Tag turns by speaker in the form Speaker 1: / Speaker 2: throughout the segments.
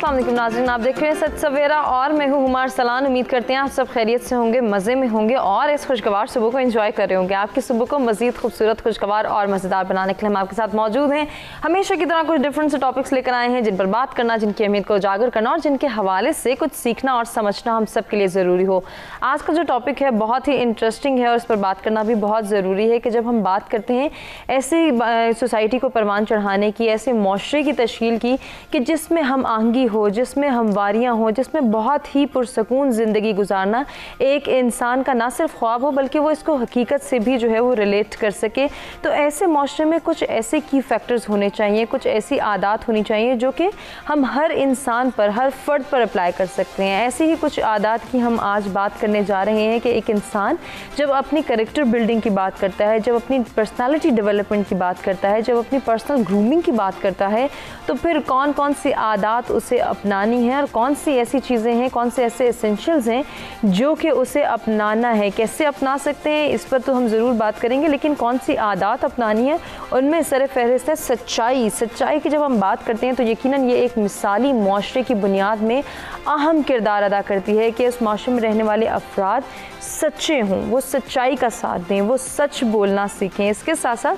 Speaker 1: अस्सलाम वालेकुम नाज़रीन, आप देख रहे हैं सच सवेरा और मैं हूँ हुमार सलान। उम्मीद करते हैं आप सब खैरियत से होंगे, मज़े में होंगे और इस खुशगवार सुबह को एंजॉय कर रहे होंगे। आपकी सुबह को मज़ीद खूबसूरत, खुशगवार और मज़ेदार बनाने के लिए हम आपके साथ मौजूद हैं। हमेशा की तरह कुछ डिफरेंट से टॉपिक्स लेकर आए हैं जिन पर बात करना, जिनकी अहमियत को उजागर करना और जिनके हवाले से कुछ सीखना और समझना हम सब के लिए ज़रूरी हो। आज का जो टॉपिक है बहुत ही इंटरेस्टिंग है और इस पर बात करना भी बहुत ज़रूरी है कि जब हम बात करते हैं ऐसी सोसाइटी को परवान चढ़ाने की, ऐसे मुआशरे की तश्कील की कि जिसमें हम आहंगी हो, जिसमें हमवारियाँ हो, जिसमें बहुत ही पुरसकून ज़िंदगी गुजारना एक इंसान का ना सिर्फ ख्वाब हो बल्कि वो इसको हकीकत से भी जो है वो रिलेट कर सके। तो ऐसे मुआशरे में कुछ ऐसे की फैक्टर्स होने चाहिए, कुछ ऐसी आदात होनी चाहिए जो कि हम हर इंसान पर, हर फ़र्द पर अप्लाई कर सकते हैं। ऐसी ही कुछ आदात की हम आज बात करने जा रहे हैं कि एक इंसान जब अपनी कैरेक्टर बिल्डिंग की बात करता है, जब अपनी पर्सनैलिटी डेवलपमेंट की बात करता है, जब अपनी पर्सनल ग्रूमिंग की बात करता है, तो फिर कौन कौन सी आदात उसे अपनानी है और कौन सी ऐसी चीज़ें हैं, कौन से ऐसे एसेंशियल्स हैं जो कि उसे अपनाना है। कैसे अपना सकते हैं इस पर तो हम ज़रूर बात करेंगे, लेकिन कौन सी आदात अपनानी है उनमें सर फहरिस्त है सच्चाई। सच्चाई की जब हम बात करते हैं तो यकीनन ये एक मिसाली मुआशरे की बुनियाद में अहम किरदार अदा करती है कि उस मुआशरे में रहने वाले अफराद सच्चे हों, वो सच्चाई का साथ दें, वो सच बोलना सीखें। इसके साथ साथ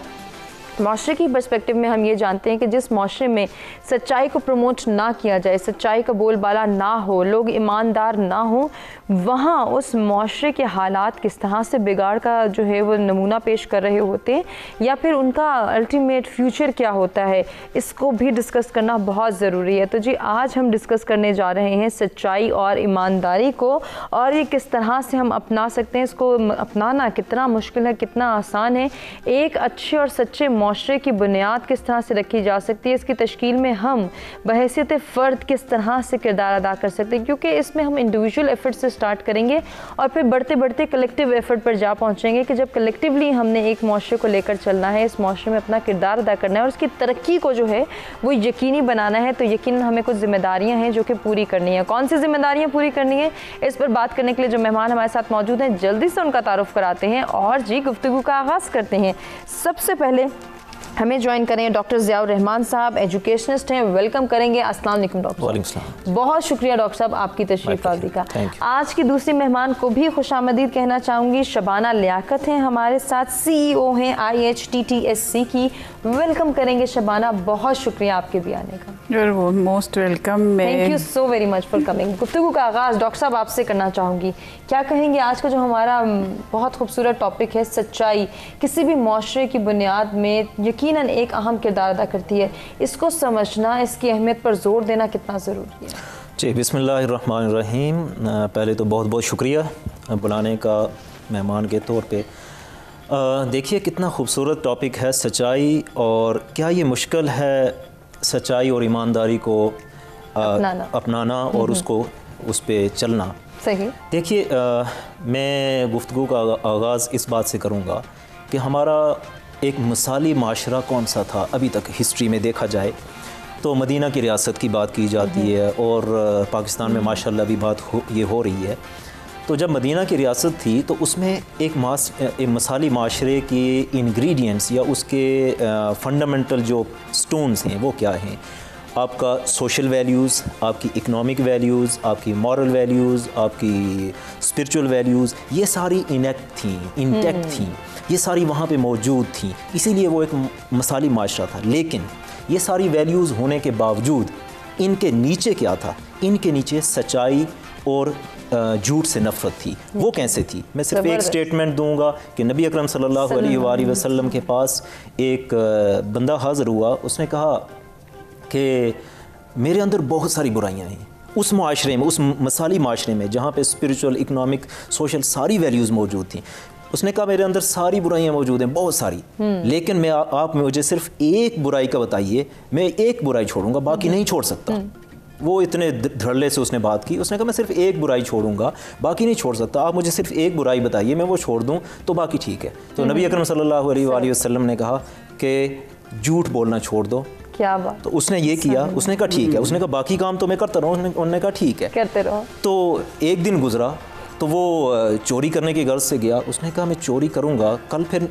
Speaker 1: माशरे की पर्सपेक्टिव में हम ये जानते हैं कि जिस माशरे में सच्चाई को प्रमोट ना किया जाए, सच्चाई का बोलबाला ना हो, लोग ईमानदार ना हो, वहाँ उस माशरे के हालात किस तरह से बिगाड़ का जो है वो नमूना पेश कर रहे होते हैं या फिर उनका अल्टीमेट फ्यूचर क्या होता है, इसको भी डिस्कस करना बहुत ज़रूरी है। तो जी आज हम डिस्कस करने जा रहे हैं सच्चाई और ईमानदारी को और ये किस तरह से हम अपना सकते हैं। इसको अपनाना कितना मुश्किल है, कितना आसान है। एक अच्छे और सच्चे मुआशरे की बुनियाद किस तरह से रखी जा सकती है, इसकी तश्कील में हम बहैसियत फ़र्द किस तरह से किरदार अदा कर सकते हैं, क्योंकि इसमें हम इंडिविजुअल एफर्ट से स्टार्ट करेंगे और फिर बढ़ते बढ़ते कलेक्टिव एफर्ट पर जा पहुंचेंगे कि जब कलेक्टिवली हमने एक मुआशरे को लेकर चलना है, इस मुआशरे में अपना किरदार अदा करना है और उसकी तरक्की को जो है वो यकीनी बनाना है, तो यकीनन हमें कुछ जिम्मेदारियाँ हैं जो कि पूरी करनी है। कौन सी जिम्मेदारियाँ पूरी करनी है, इस पर बात करने के लिए जो मेहमान हमारे साथ मौजूद हैं जल्दी से उनका तारुफ कराते हैं और जी गुफ्तगू का आगाज़ करते हैं। सबसे पहले हमें ज्वाइन करें डॉक्टर ज़ियाउर रहमान साहब, एजुकेशनिस्ट हैं। वेलकम करेंगे। अस्सलाम वालेकुम डॉक्टर। वालेकुम। बहुत शुक्रिया डॉक्टर साहब आपकी तशरीफ़ आवरी का। आज की दूसरी मेहमान को भी खुशामदीद कहना चाहूँगी। शबाना लियाकत हैं हमारे साथ, CEO हैं IHTTSC की। वेलकम करेंगे शबाना, बहुत शुक्रिया आपके भी आने का।
Speaker 2: You're most welcome।
Speaker 1: Thank you so very much for coming. गुफ्तगू का आगाज़ डॉक्टर साहब आपसे करना चाहूँगी। क्या कहेंगे आज का जो हमारा बहुत खूबसूरत टॉपिक है सच्चाई, किसी भी मुआशरे की बुनियाद में यकीनन एक अहम किरदार अदा करती है। इसको समझना, इसकी अहमियत पर जोर देना कितना ज़रूरी है?
Speaker 3: जी बिस्मिल्लाहिर्रहमानिर्रहीम। पहले तो बहुत बहुत शुक्रिया बुलाने का मेहमान के तौर पे। देखिए कितना खूबसूरत टॉपिक है सच्चाई, और क्या ये मुश्किल है सच्चाई और ईमानदारी को अपनाना और उसको उस पर चलना।
Speaker 1: सही।
Speaker 3: देखिए मैं गुफ्तगू का आगाज़ इस बात से करूँगा कि हमारा एक मिसाली माशरा कौन सा था अभी तक हिस्ट्री में देखा जाए तो मदीना की रियासत की बात की जाती है और पाकिस्तान में माशाल्लाह भी बात ये हो रही है। तो जब मदीना की रियासत थी तो उसमें एक मिसाली माशरे के इंग्रेडिएंट्स या उसके फंडामेंटल जो स्टोन्स हैं वो क्या हैं? आपका सोशल वैल्यूज़, आपकी इकोनॉमिक वैल्यूज़, आपकी मॉरल वैल्यूज़, आपकी स्पिरिचुअल वैल्यूज़, ये सारी इंटैक्ट थी, ये सारी वहाँ पे मौजूद थी। इसीलिए वो एक मिसाली माशरा था। लेकिन ये सारी वैल्यूज़ होने के बावजूद इनके नीचे क्या था? इनके नीचे सच्चाई और झूठ से नफ़रत थी। वो कैसे थी? मैं सिर्फ एक स्टेटमेंट दूंगा कि नबी अकरम सल्लल्लाहु अलैहि वसल्लम के पास एक बंदा हाज़िर हुआ। उसने कहा कि मेरे अंदर बहुत सारी बुराइयां हैं। उस माशरे में, उस मिसाली माशरे में जहाँ पे स्पिरिचुअल, इकोनॉमिक, सोशल सारी वैल्यूज़ मौजूद थी, उसने कहा मेरे अंदर सारी बुराइयां मौजूद हैं, बहुत सारी, लेकिन मैं आप मुझे सिर्फ एक बुराई का बताइए, मैं एक बुराई छोड़ूंगा, बाकी नहीं छोड़ सकता। वो इतने धड़ल्ले से उसने बात की। उसने कहा मैं सिर्फ एक बुराई छोड़ूंगा, बाकी नहीं छोड़ सकता। आप मुझे सिर्फ एक बुराई बताइए, मैं वो छोड़ दूं तो बाकी ठीक है। तो नबी अकरम सल्लल्लाहु अलैहि वसल्लम ने कहा कि झूठ बोलना छोड़ दो।
Speaker 1: क्या बात।
Speaker 3: तो उसने ये किया। उसने कहा ठीक है। उसने कहा बाकी काम तो मैं करता रहूँ। उन्होंने कहा ठीक है,
Speaker 1: करते रहो।
Speaker 3: तो एक दिन गुजरा, तो वो चोरी करने की गर्ज से गया। उसने कहा मैं चोरी करूँगा। कल फिर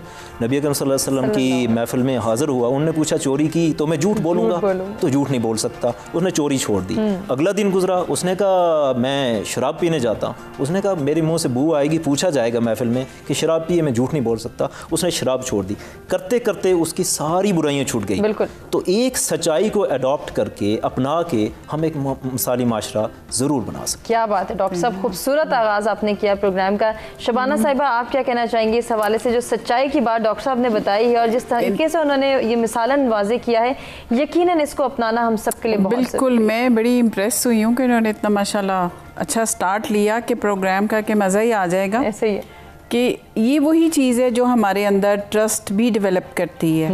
Speaker 3: नबी अकरम सल्लल्लाहु अलैहि वसल्लम की महफिल में हाज़िर हुआ। उन्होंने पूछा चोरी की तो मैं झूठ बोलूँगा, तो झूठ नहीं बोल सकता। उसने चोरी छोड़ दी। अगला दिन गुजरा, उसने कहा मैं शराब पीने जाता हूँ। उसने कहा मेरे मुँह से बू आएगी, पूछा जाएगा महफिल में कि शराब पिए, मैं झूठ नहीं बोल सकता। उसने शराब छोड़ दी। करते करते उसकी सारी बुराइयाँ छूट गई। तो एक सच्चाई को अडॉप्ट करके, अपना के हम एक मिसाली माशरा ज़रूर बना सकते।
Speaker 1: क्या बात है डॉक्टर साहब, खूबसूरत आगाज़ आपने किया प्रोग्राम का। शबाना साहिबा, आप क्या कहना चाहेंगे इस हवाले से? जो सच्चाई की बात डॉक्टर साहब ने बताई है और जिस तरीके से उन्होंने ये मिसालन वाज़े किया है, यकीनन इसको अपनाना हम सब के लिए बहुत
Speaker 2: बिल्कुल। मैं बड़ी इम्प्रेस हुई हूँ कि उन्होंने इतना माशाल्लाह अच्छा स्टार्ट लिया कि प्रोग्राम का कि मज़ा ही आ जाएगा।
Speaker 1: ऐसे ही है
Speaker 2: कि ये वही चीज़ है जो हमारे अंदर ट्रस्ट भी डेवलप करती है।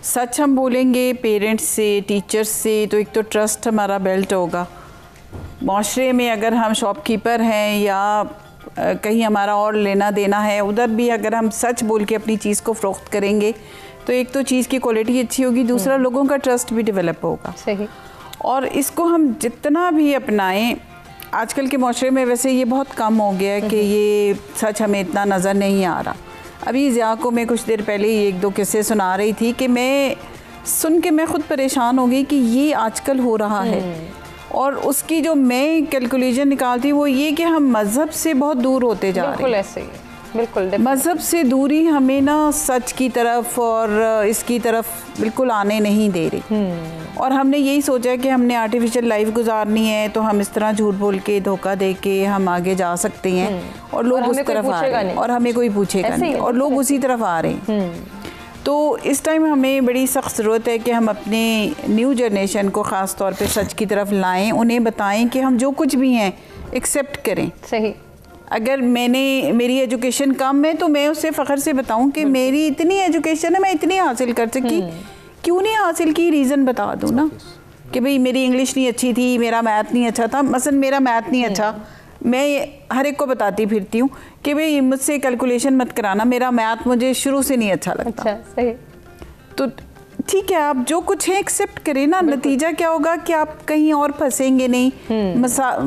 Speaker 2: सच हम बोलेंगे पेरेंट्स से, टीचर्स से, तो एक तो ट्रस्ट हमारा बिल्ट होगा। माशरे में अगर हम शॉपकीपर हैं या कहीं हमारा और लेना देना है, उधर भी अगर हम सच बोल के अपनी चीज़ को फ़रोख्त करेंगे तो एक तो चीज़ की क्वालिटी अच्छी होगी, दूसरा लोगों का ट्रस्ट भी डेवलप होगा।
Speaker 1: सही।
Speaker 2: और इसको हम जितना भी अपनाएं, आजकल के माशरे में वैसे ये बहुत कम हो गया है कि ये सच हमें इतना नज़र नहीं आ रहा। अभी ज़िया को मैं कुछ देर पहले ही 1-2 किस्से सुना रही थी कि मैं सुन के मैं ख़ुद परेशान हो गई कि ये आजकल हो रहा है। और उसकी जो मैं कैलकुलेशन निकालती वो ये कि हम मज़हब से बहुत दूर होते जा रहे हैं।
Speaker 1: बिल्कुल ऐसे ही है, बिल्कुल।
Speaker 2: मज़हब से दूरी हमें ना सच की तरफ और इसकी तरफ बिल्कुल आने नहीं दे रही। और हमने यही सोचा कि हमने आर्टिफिशियल लाइफ गुजारनी है तो हम इस तरह झूठ बोल के, धोखा दे के हम आगे जा सकते हैं और लोग उस तरफ आ रहे हैं और हमें कोई पूछेगा नहीं और लोग उसी तरफ आ रहे हैं। तो इस टाइम हमें बड़ी सख्त ज़रूरत है कि हम अपने न्यू जनरेशन को ख़ास तौर पे सच की तरफ लाएं, उन्हें बताएं कि हम जो कुछ भी हैं एक्सेप्ट करें।
Speaker 1: सही।
Speaker 2: अगर मेरी एजुकेशन कम है तो मैं उससे फ़ख्र से बताऊं कि मेरी इतनी एजुकेशन है, मैं इतनी हासिल कर सकी, क्यों नहीं हासिल की, रीज़न बता दूं ना कि भाई मेरी इंग्लिश नहीं अच्छी थी, मेरा मैथ नहीं अच्छा था। मसलन मेरा मैथ नहीं अच्छा, मैं हर एक को बताती फिरती हूँ कि भाई मुझसे कैलकुलेशन मत कराना, मेरा मैथ मुझे शुरू से नहीं अच्छा लगता।
Speaker 1: अच्छा, सही।
Speaker 2: तो ठीक है, आप जो कुछ है एक्सेप्ट करें ना। नतीजा क्या होगा कि आप कहीं और फंसेंगे नहीं,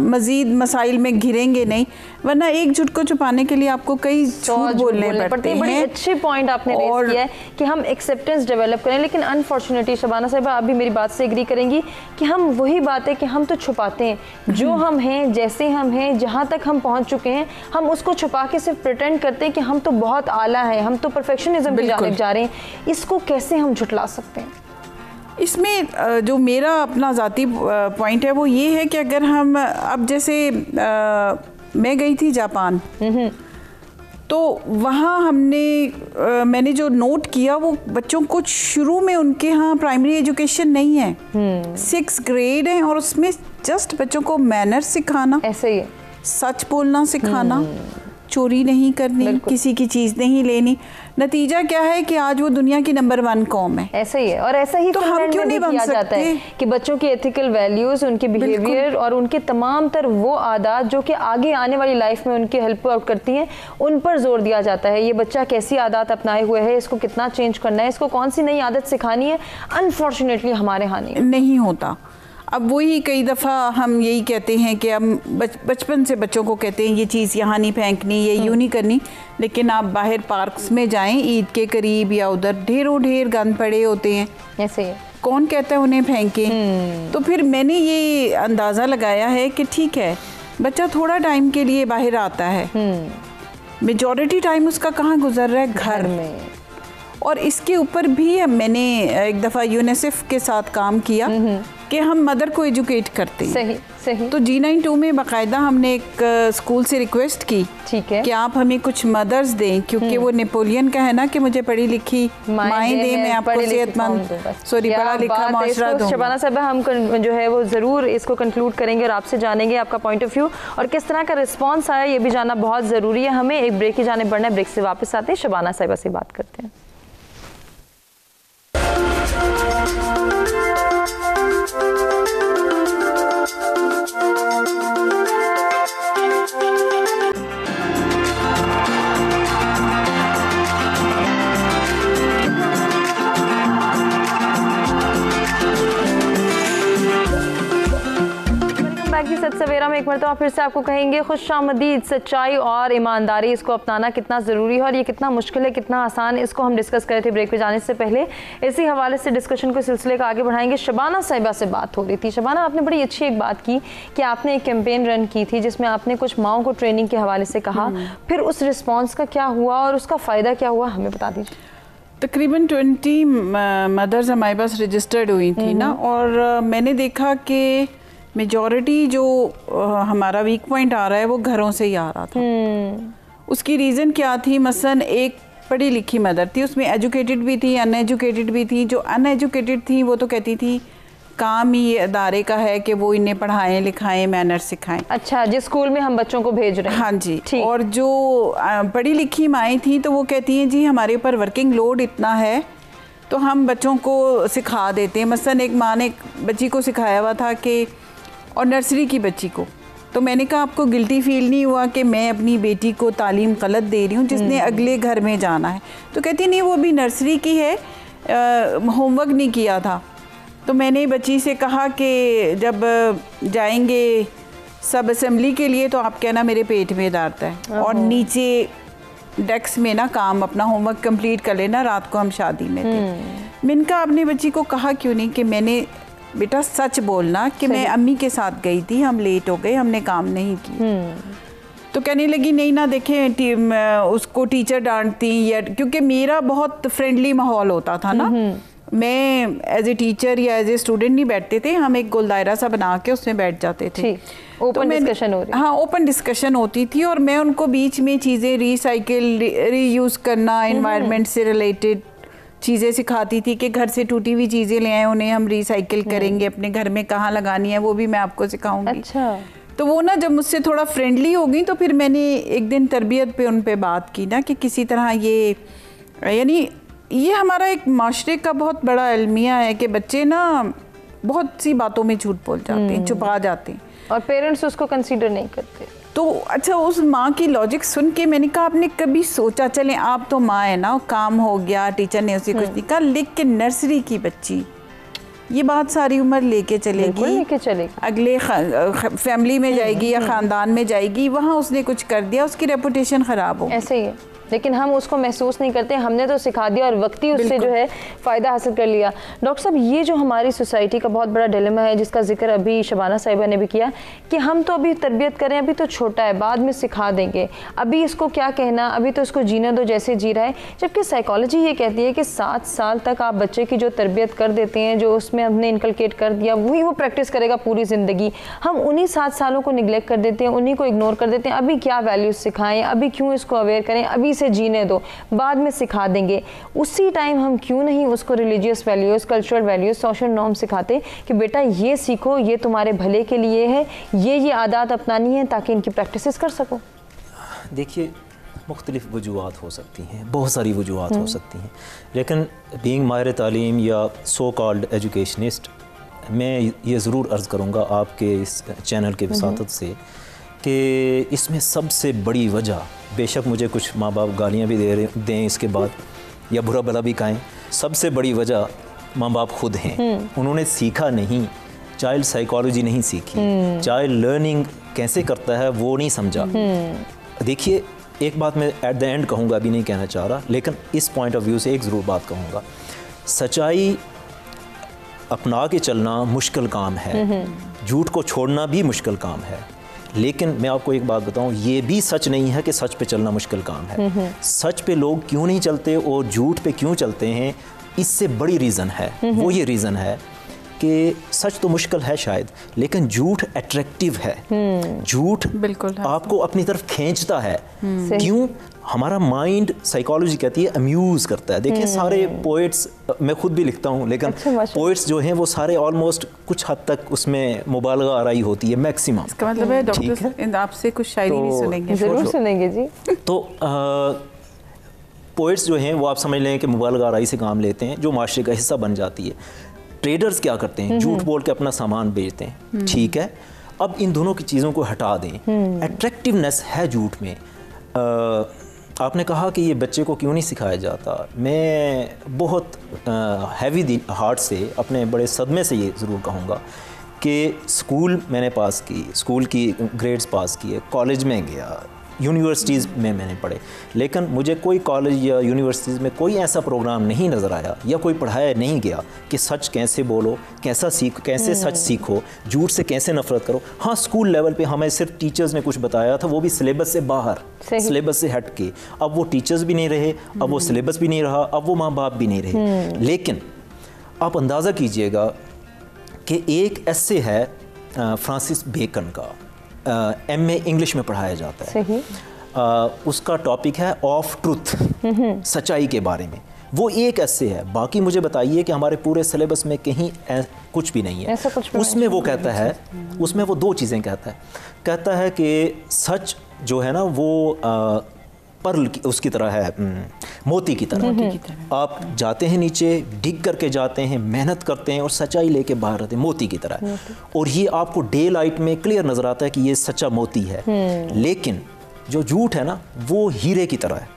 Speaker 2: मजीद मसाइल में घिरेंगे नहीं, वरना एक झूठ को छुपाने के लिए आपको कई झूठ बोलने पड़ते हैं।
Speaker 1: बड़ी अच्छी पॉइंट आपने रेज़ किया है कि हम एक्सेप्टेंस डेवलप करें, लेकिन अनफॉर्चुनेटली शबाना साहिबा आप भी मेरी बात से एग्री करेंगी कि हम वही बात है कि हम तो छुपाते हैं जो हम हैं, जैसे हम हैं, जहाँ तक हम पहुँच चुके हैं, हम उसको छुपा के सिर्फ प्रिटेंड करते हैं कि हम तो बहुत आला है, हम तो परफेक्शनिज्म की जानिब जा रहे हैं। इसको कैसे हम झुटला सकते हैं?
Speaker 2: इसमें जो मेरा अपना ज़ाती पॉइंट है वो ये है कि अगर हम अब जैसे मैं गई थी जापान, तो वहाँ मैंने जो नोट किया वो बच्चों को शुरू में उनके यहाँ प्राइमरी एजुकेशन नहीं है, 6th ग्रेड है और उसमें जस्ट बच्चों को मैनर्स सिखाना,
Speaker 1: ऐसे ही
Speaker 2: सच बोलना सिखाना, चोरी नहीं करनी, किसी की चीज़ नहीं लेनी। नतीजा क्या है कि आज वो दुनिया की नंबर 1 कौम है।
Speaker 1: ऐसा ही है। और ऐसा ही
Speaker 2: तो हम क्यों नहीं बन
Speaker 1: जाता है कि बच्चों के एथिकल वैल्यूज, उनके बिहेवियर और उनके तमाम तर वो आदत जो कि आगे आने वाली लाइफ में उनकी हेल्प आउट करती हैं, उन पर जोर दिया जाता है। ये बच्चा कैसी आदत अपनाए हुए है, इसको कितना चेंज करना है, इसको कौन सी नई आदत सिखानी है, अनफॉर्चुनेटली हमारे यहाँ
Speaker 2: नहीं होता। अब वही कई दफ़ा हम यही कहते हैं कि हम बचपन से बच्चों को कहते हैं ये चीज़ यहाँ नहीं फेंकनी, ये यूँ नहीं करनी, लेकिन आप बाहर पार्क्स में जाएं ईद के करीब या उधर ढेर गंद पड़े होते हैं।
Speaker 1: ऐसे ही
Speaker 2: कौन कहता है उन्हें फेंकें? तो फिर मैंने ये अंदाज़ा लगाया है कि ठीक है, बच्चा थोड़ा टाइम के लिए बाहर आता है, मेजॉरिटी टाइम उसका कहाँ गुजर रहा है? घर में। और इसके ऊपर भी मैंने एक दफ़ा यूनिसेफ के साथ काम किया कि हम मदर को एजुकेट करते हैं।
Speaker 1: सही सही।
Speaker 2: तो G92 में बाकायदा हमने एक स्कूल से रिक्वेस्ट की,
Speaker 1: ठीक है,
Speaker 2: कि आप हमें कुछ मदर्स दें, क्योंकि वो नेपोलियन का है ना कि मुझे पढ़ी लिखी माएँ दें, मैं आपको सेहतमंद पढ़ा लिखा माशरा दूं।
Speaker 1: शबाना साहिबा, हम जो है वो ज़रूर इसको कंक्लूड करेंगे और आपसे जानेंगे आपका पॉइंट ऑफ व्यू और किस तरह का रिस्पॉन्स आया, ये भी जानना बहुत ज़रूरी है हमें। एक ब्रेक की जाने बढ़ना है, ब्रेक से वापस आते हैं, शबाना साहिबा से बात करते हैं। सच सवेरा में एक मरतबा फिर से आपको कहेंगे खुशामदीद। सच्चाई और ईमानदारी, इसको अपनाना कितना ज़रूरी है और ये कितना मुश्किल है, कितना आसान, इसको हम डिस्कस कर रहे थे ब्रेक पे जाने से पहले। इसी हवाले से डिस्कशन को सिलसिले का आगे बढ़ाएंगे। शबाना साहिबा से बात हो रही थी। शबाना, आपने बड़ी अच्छी एक बात की कि आपने एक कैंपेन रन की थी जिसमें आपने कुछ माओं को ट्रेनिंग के हवाले से कहा, फिर उस रिस्पॉन्स का क्या हुआ और उसका फ़ायदा क्या हुआ, हमें बता दीजिए।
Speaker 2: तकरीबन 20 मदर्स हमारे पास रजिस्टर्ड हुई थी ना, और मैंने देखा कि मेजॉरिटी जो हमारा वीक पॉइंट आ रहा है वो घरों से ही आ रहा था। उसकी रीज़न क्या थी? मसलन एक पढ़ी लिखी मदर थी, उसमें एजुकेटेड भी थी, अनएजुकेटेड भी थी। जो अनएजुकेटेड थी वो तो कहती थी काम ही ये अदारे का है कि वो इन्हें पढ़ाएं लिखाएं मैनर सिखाएं।
Speaker 1: अच्छा, जिस स्कूल में हम बच्चों को भेज रहे हैं।
Speaker 2: हाँ जी। और जो पढ़ी लिखी माएँ थी तो वो कहती हैं जी हमारे ऊपर वर्किंग लोड इतना है तो हम बच्चों को सिखा देते हैं। मसलन एक माँ ने एक बच्ची को सिखाया हुआ था कि, और नर्सरी की बच्ची को, तो मैंने कहा आपको गिल्टी फील नहीं हुआ कि मैं अपनी बेटी को तालीम गलत दे रही हूँ जिसने अगले घर में जाना है? तो कहती नहीं वो अभी नर्सरी की है, होमवर्क नहीं किया था। तो मैंने बच्ची से कहा कि जब जाएंगे सब असेंबली के लिए तो आप कहना मेरे पेट में दर्द है, और नीचे डेस्क में ना काम अपना होमवर्क कंप्लीट कर लेना, रात को हम शादी में थे। मैंने कहा आपने बच्ची को कहा क्यों नहीं कि मैंने बेटा सच बोलना कि मैं अम्मी के साथ गई थी, हम लेट हो गए, हमने काम नहीं की। तो कहने लगी नहीं ना देखें उसको टीचर डांटती, या क्योंकि मेरा बहुत फ्रेंडली माहौल होता था ना, मैं एज ए टीचर या एज ए स्टूडेंट नहीं बैठते थे, हम एक गोल दायरा सा बना के उसमें बैठ जाते थे।
Speaker 1: ओपन डिस्कशन हो रही।
Speaker 2: हाँ, ओपन डिस्कशन होती थी, और मैं उनको बीच में चीज़ें रिसाइकिल रीयूज़ करना, एनवायरनमेंट से रिलेटेड चीज़ें सिखाती थी कि घर से टूटी हुई चीज़ें ले आए, उन्हें हम रिसाइकिल करेंगे, अपने घर में कहाँ लगानी है वो भी मैं आपको सिखाऊंगी।
Speaker 1: अच्छा।
Speaker 2: तो वो ना जब मुझसे थोड़ा फ्रेंडली हो गई तो फिर मैंने एक दिन तरबियत पे उन पे बात की ना कि किसी तरह ये, यानी ये हमारा एक माशरे का बहुत बड़ा अलमिया है कि बच्चे ना बहुत सी बातों में झूठ बोल जाते हैं, छुपा जाते हैं, और
Speaker 1: पेरेंट्स उसको कंसीडर नहीं करते।
Speaker 2: तो अच्छा, उस माँ की लॉजिक सुन के मैंने कहा आपने कभी सोचा, चलें आप तो माँ है ना, काम हो गया, टीचर ने उसे कुछ नहीं कहा, लेकिन नर्सरी की बच्ची ये बात सारी उम्र लेके चलेगी, अगले फैमिली में जाएगी या ख़ानदान में जाएगी, वहाँ उसने कुछ कर दिया, उसकी रेपुटेशन ख़राब हो।
Speaker 1: ऐसे ही है, लेकिन हम उसको महसूस नहीं करते, हमने तो सिखा दिया और वक्ती उससे जो है फ़ायदा हासिल कर लिया। डॉक्टर साहब, ये जो हमारी सोसाइटी का बहुत बड़ा डिलेमा है जिसका जिक्र अभी शबाना साहिबा ने भी किया कि हम तो अभी तरबियत करें, अभी तो छोटा है, बाद में सिखा देंगे, अभी इसको क्या कहना, अभी तो इसको जीने दो जैसे जी रहा है। जबकि साइकोलॉजी ये कहती है कि 7 साल तक आप बच्चे की जो तरबियत कर देते हैं, जो उसमें हमने इनकलकेट कर दिया वही वो प्रैक्टिस करेगा पूरी ज़िंदगी। हम उन्हीं 7 सालों को निगलेक्ट कर देते हैं, उन्हीं को इग्नोर कर देते हैं। अभी क्या वैल्यूज़ सिखाएं, अभी क्यों इसको अवेयर करें, अभी से जीने दो, बाद में सिखा देंगे। उसी टाइम हम क्यों नहीं उसको religious values, cultural values, social norm सिखाते कि बेटा ये सीखो, ये तुम्हारे भले के लिए है, ये आदत अपनानी है ताकि इनकी प्रैक्टिसेस कर सको।
Speaker 3: देखिए, मुख्तलिफ वजूहात हो सकती हैं, बहुत सारी वजूहात हो सकती हैं, लेकिन बीइंग माहिर तालीम या सो कॉल्ड एजुकेशनिस्ट, मैं ये ज़रूर अर्ज़ करूँगा आपके इस चैनल के वसातत से कि इसमें सबसे बड़ी वजह, बेशक मुझे कुछ माँ बाप गालियाँ भी दें इसके बाद या बुरा भला भी कहें, सबसे बड़ी वजह माँ बाप खुद हैं। उन्होंने सीखा नहीं, चाइल्ड साइकोलॉजी नहीं सीखी, चाइल्ड लर्निंग कैसे करता है वो नहीं समझा। देखिए, एक बात मैं एट द एंड कहूँगा, अभी नहीं कहना चाह रहा, लेकिन इस पॉइंट ऑफ व्यू से एक ज़रूर बात कहूँगा, सच्चाई अपना के चलना मुश्किल काम है, झूठ को छोड़ना भी मुश्किल काम है, लेकिन मैं आपको एक बात बताऊं, ये भी सच नहीं है कि सच पे चलना मुश्किल काम है। सच पे लोग क्यों नहीं चलते और झूठ पे क्यों चलते हैं, इससे बड़ी रीज़न है। वो ये रीज़न है कि सच तो मुश्किल है शायद, लेकिन झूठ अट्रैक्टिव है। झूठ बिल्कुल आपको अपनी तरफ खींचता है। क्यों? हमारा माइंड, साइकोलॉजी कहती है, अम्यूज़ करता है। देखिए, सारे पोइट्स, मैं खुद भी लिखता हूँ, लेकिन पोइट्स जो हैं वो सारे ऑलमोस्ट कुछ हद तक उसमें मुबालगा आराई होती है, मैक्सिमम।
Speaker 2: इसका मतलब है डॉक्टर आपसे कुछ शायरी भी सुनेंगे?
Speaker 1: ज़रूर सुनेंगे जी।
Speaker 3: तो पोइट्स जो हैं वो आप समझ लें कि मुबालगा आराई से काम लेते हैं, जो माशरे का हिस्सा बन जाती है। ट्रेडर्स क्या करते हैं? झूठ बोल के अपना सामान बेचते हैं। ठीक है, अब इन दोनों की चीज़ों को हटा दें। अट्रैक्टिवनेस है झूठ में। आपने कहा कि ये बच्चे को क्यों नहीं सिखाया जाता। मैं बहुत हैवी हार्ट से, अपने बड़े सदमे से ये ज़रूर कहूँगा कि स्कूल मैंने पास की, स्कूल की ग्रेड्स पास किए, कॉलेज में गया, यूनिवर्सिटीज़ में मैंने पढ़े, लेकिन मुझे कोई कॉलेज या यूनिवर्सिटीज़ में कोई ऐसा प्रोग्राम नहीं नज़र आया या कोई पढ़ाया नहीं गया कि सच कैसे बोलो, कैसे सच सीखो, झूठ से कैसे नफरत करो। हाँ, स्कूल लेवल पे हमें सिर्फ टीचर्स ने कुछ बताया था, वो भी सिलेबस से बाहर, सिलेबस से हट के। अब वो टीचर्स भी नहीं रहे, अब वो सिलेबस भी नहीं रहा, अब वो माँ बाप भी नहीं रहे। लेकिन आप अंदाज़ा कीजिएगा कि एक ऐसे है फ्रांसिस बेकन का, MA इंग्लिश में पढ़ाया जाता है।
Speaker 1: सही।
Speaker 3: उसका टॉपिक है ऑफ ट्रुथ, सच्चाई के बारे में। वो एक ऐसे है, बाकी मुझे बताइए कि हमारे पूरे सिलेबस में कहीं कुछ भी नहीं है।
Speaker 1: ऐसा कुछ भी
Speaker 3: उसमें वो कहता है, उसमें वो दो चीज़ें कहता है कि सच जो है ना वो पर्ल की उसकी तरह है, मोती की तरह। आप जाते हैं नीचे, डिग करके जाते हैं, मेहनत करते हैं और सच्चाई लेके बाहर आते हैं, मोती की तरह। और ये आपको डे लाइट में क्लियर नज़र आता है कि ये सच्चा मोती है। लेकिन जो झूठ है ना, वो हीरे की तरह है,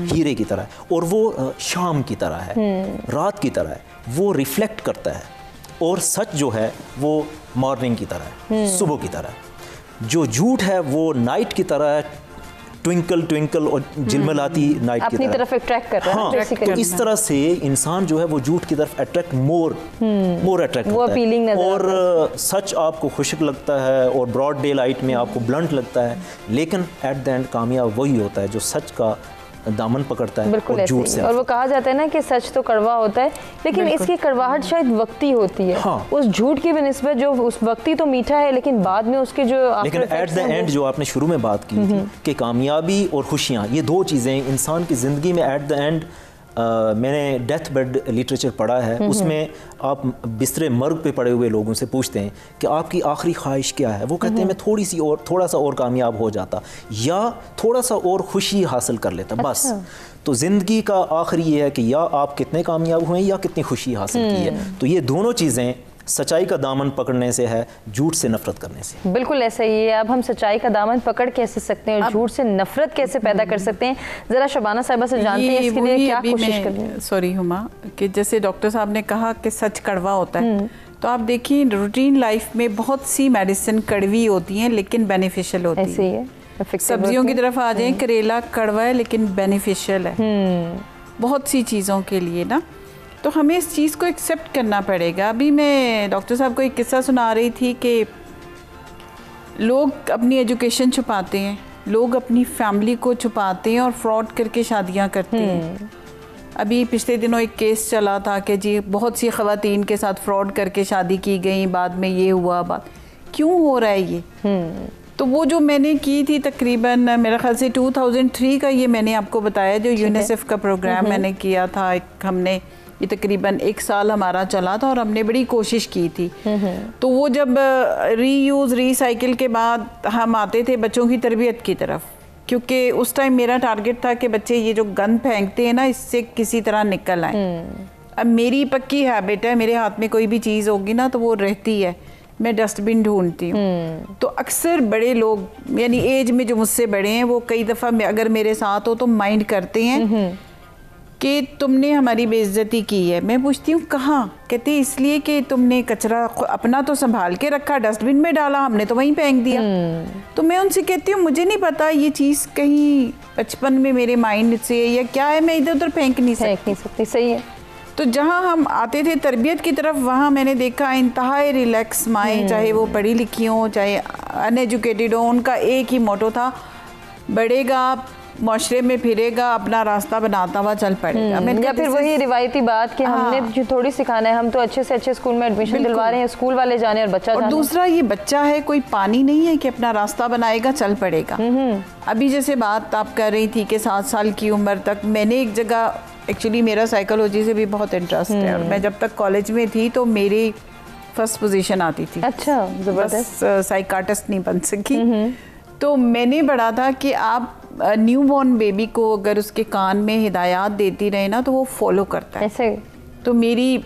Speaker 3: हीरे की तरह है। और वो शाम की तरह है, रात की तरह है, वो रिफ्लेक्ट करता है। और सच जो है वो मॉर्निंग की तरह है, सुबह की तरह है। जो झूठ है वो नाइट की तरह है, ट्विंकल ट्विंकल और झिलमिलाती नाइट की
Speaker 1: तरफ अट्रैक्ट कर रहा है।
Speaker 3: हाँ, तो इस तरह से इंसान जो है वो झूठ की तरफ अट्रैक्ट मोर अट्रैक्ट होता है। और सच आपको खुशक लगता है और ब्रॉड डे लाइट में आपको ब्लंट लगता है, लेकिन एट द एंड कामयाब वही होता है जो सच का दामन पकड़ता है और झूठ से।
Speaker 1: और वो कहा जाता है ना कि सच तो कड़वा होता है, लेकिन इसकी कड़वाहट शायद वक्ती होती है।
Speaker 3: हाँ।
Speaker 1: उस झूठ की निस्बत जो उस वक्ती तो मीठा है, लेकिन बाद में उसके जो
Speaker 3: लेकिन एट द एंड जो आपने शुरू में बात की थी कि कामयाबी और खुशियाँ, ये दो चीज़ें इंसान की ज़िंदगी में एट द एंड मैंने डेथ बेड लिटरेचर पढ़ा है, उसमें आप बिस्तरे मर्ग पे पड़े हुए लोगों से पूछते हैं कि आपकी आखिरी ख्वाहिश क्या है। वो कहते हैं मैं थोड़ा सा और कामयाब हो जाता या थोड़ा सा और खुशी हासिल कर लेता, बस। तो ज़िंदगी का आखिरी ये है कि या आप कितने कामयाब हुए या कितनी खुशी हासिल की है। तो ये दोनों चीज़ें सच्चाई का दामन पकड़ने से है, झूठ से नफरत करने से।
Speaker 1: बिल्कुल ऐसा ही है। अब हम सच्चाई का दामन पकड़ कैसे सकते हैं और झूठ से नफरत कैसे पैदा कर सकते हैं, जरा शबाना साहिबा से जानते हैं इसके लिए क्या कोशिश करनी है।
Speaker 2: सॉरी हुमा, कि जैसे डॉक्टर साहब ने कहा कि सच कड़वा होता है, तो आप देखिए रूटीन लाइफ में बहुत सी मेडिसिन कड़वी होती हैं लेकिन बेनिफिशियल होती है।
Speaker 1: ऐसे ही है।
Speaker 2: सब्जियों की तरफ आ जाए, करेला कड़वा है लेकिन बेनिफिशियल है बहुत सी चीज़ों के लिए ना। तो हमें इस चीज़ को एक्सेप्ट करना पड़ेगा। अभी मैं डॉक्टर साहब को एक किस्सा सुना रही थी कि लोग अपनी एजुकेशन छुपाते हैं, लोग अपनी फैमिली को छुपाते हैं और फ्रॉड करके शादियां करते हैं। अभी पिछले दिनों एक केस चला था कि जी बहुत सी ख़वातीन के साथ फ्रॉड करके शादी की गई, बाद में ये हुआ। बात क्यों हो रहा है ये? तो वो जो मैंने की थी तकरीबन मेरा ख्याल से 2003 का, ये मैंने आपको बताया जो यूनिसेफ का प्रोग्राम मैंने किया था। हमने ये तकरीबन 1 साल हमारा चला था और हमने बड़ी कोशिश की थी। तो वो जब रीयूज़ रिसाइकिल के बाद हम आते थे बच्चों की तरबियत की तरफ, क्योंकि उस टाइम मेरा टारगेट था कि बच्चे ये जो गंद फेंकते हैं ना, इससे किसी तरह निकल आए। अब मेरी पक्की हैबिट है, मेरे हाथ में कोई भी चीज़ होगी ना तो वो रहती है, मैं डस्टबिन ढूंढती हूँ। तो अक्सर बड़े लोग यानी एज में जो मुझसे बड़े हैं वो कई दफ़ा अगर मेरे साथ हो तो माइंड करते हैं कि तुमने हमारी बेइज्जती की है। मैं पूछती हूँ कहाँ? कहते इसलिए कि तुमने कचरा अपना तो संभाल के रखा, डस्टबिन में डाला, हमने तो वहीं फेंक दिया। तो मैं उनसे कहती हूँ मुझे नहीं पता ये चीज़ कहीं बचपन में मेरे माइंड से या क्या है, मैं इधर उधर फेंक नहीं सकती।
Speaker 1: सही है।
Speaker 2: तो जहाँ हम आते थे तरबियत की तरफ, वहाँ मैंने देखा इंतहाई रिलैक्स माएँ, चाहे वो पढ़ी लिखी हों चाहे अनएजुकेटेड हो, उनका एक ही मोटो था, बढ़ेगा माशरे में फिरेगा, अपना रास्ता बनाता हुआ चल पड़ेगा।
Speaker 1: या फिर वही रिवायती बात कि हमने जो थोड़ी सिखाना है, हम तो अच्छे से अच्छे स्कूल में एडमिशन दिलवा रहे हैं, स्कूल वाले जाने और बच्चा जाने।
Speaker 2: और दूसरा ये बच्चा है, कोई पानी नहीं है कि अपना रास्ता बनाएगा, चल पड़ेगा। अभी जैसे बात आप कर रही थी कि 7 साल की उम्र तक, मैंने एक जगह एक्चुअली मेरा साइकोलॉजी से भी बहुत इंटरेस्ट है और मैं जब तक कॉलेज में थी तो मेरी फर्स्ट पोजीशन आती थी।
Speaker 1: अच्छा, जबरदस्त।
Speaker 2: साइकाट्रिस्ट नहीं बन सकी। तो मैंने पढ़ा था कि आप न्यू बॉर्न बेबी को अगर उसके कान में हिदायत देती रहे ना तो वो फॉलो करता है।
Speaker 1: ऐसे
Speaker 2: तो मेरी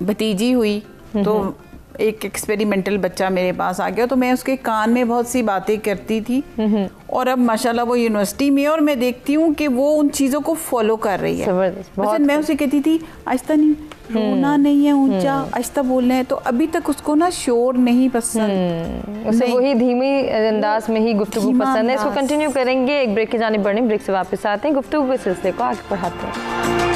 Speaker 2: भतीजी हुई तो एक एक्सपेरिमेंटल बच्चा मेरे पास आ गया, तो मैं उसके कान में बहुत सी बातें करती थी और अब माशाल्लाह वो यूनिवर्सिटी में, और मैं देखती हूँ कि वो उन चीज़ों को फॉलो कर रही है।
Speaker 1: जबरदस्त।
Speaker 2: मैं उसे कहती थी आहिस्ता नहीं, रोना नहीं है, ऊंचा आहिस्ता बोलना है, तो अभी तक उसको ना शोर नहीं पसंद,
Speaker 1: उसे वही धीमी अंदाज में ही गुफ्तगू पसंद है। इसको कंटिन्यू करेंगे, एक ब्रेक की जानिब बढ़ने, ब्रेक से वापस आते हैं, गुफ्तगू के सिलसिले को आगे बढ़ाते हैं।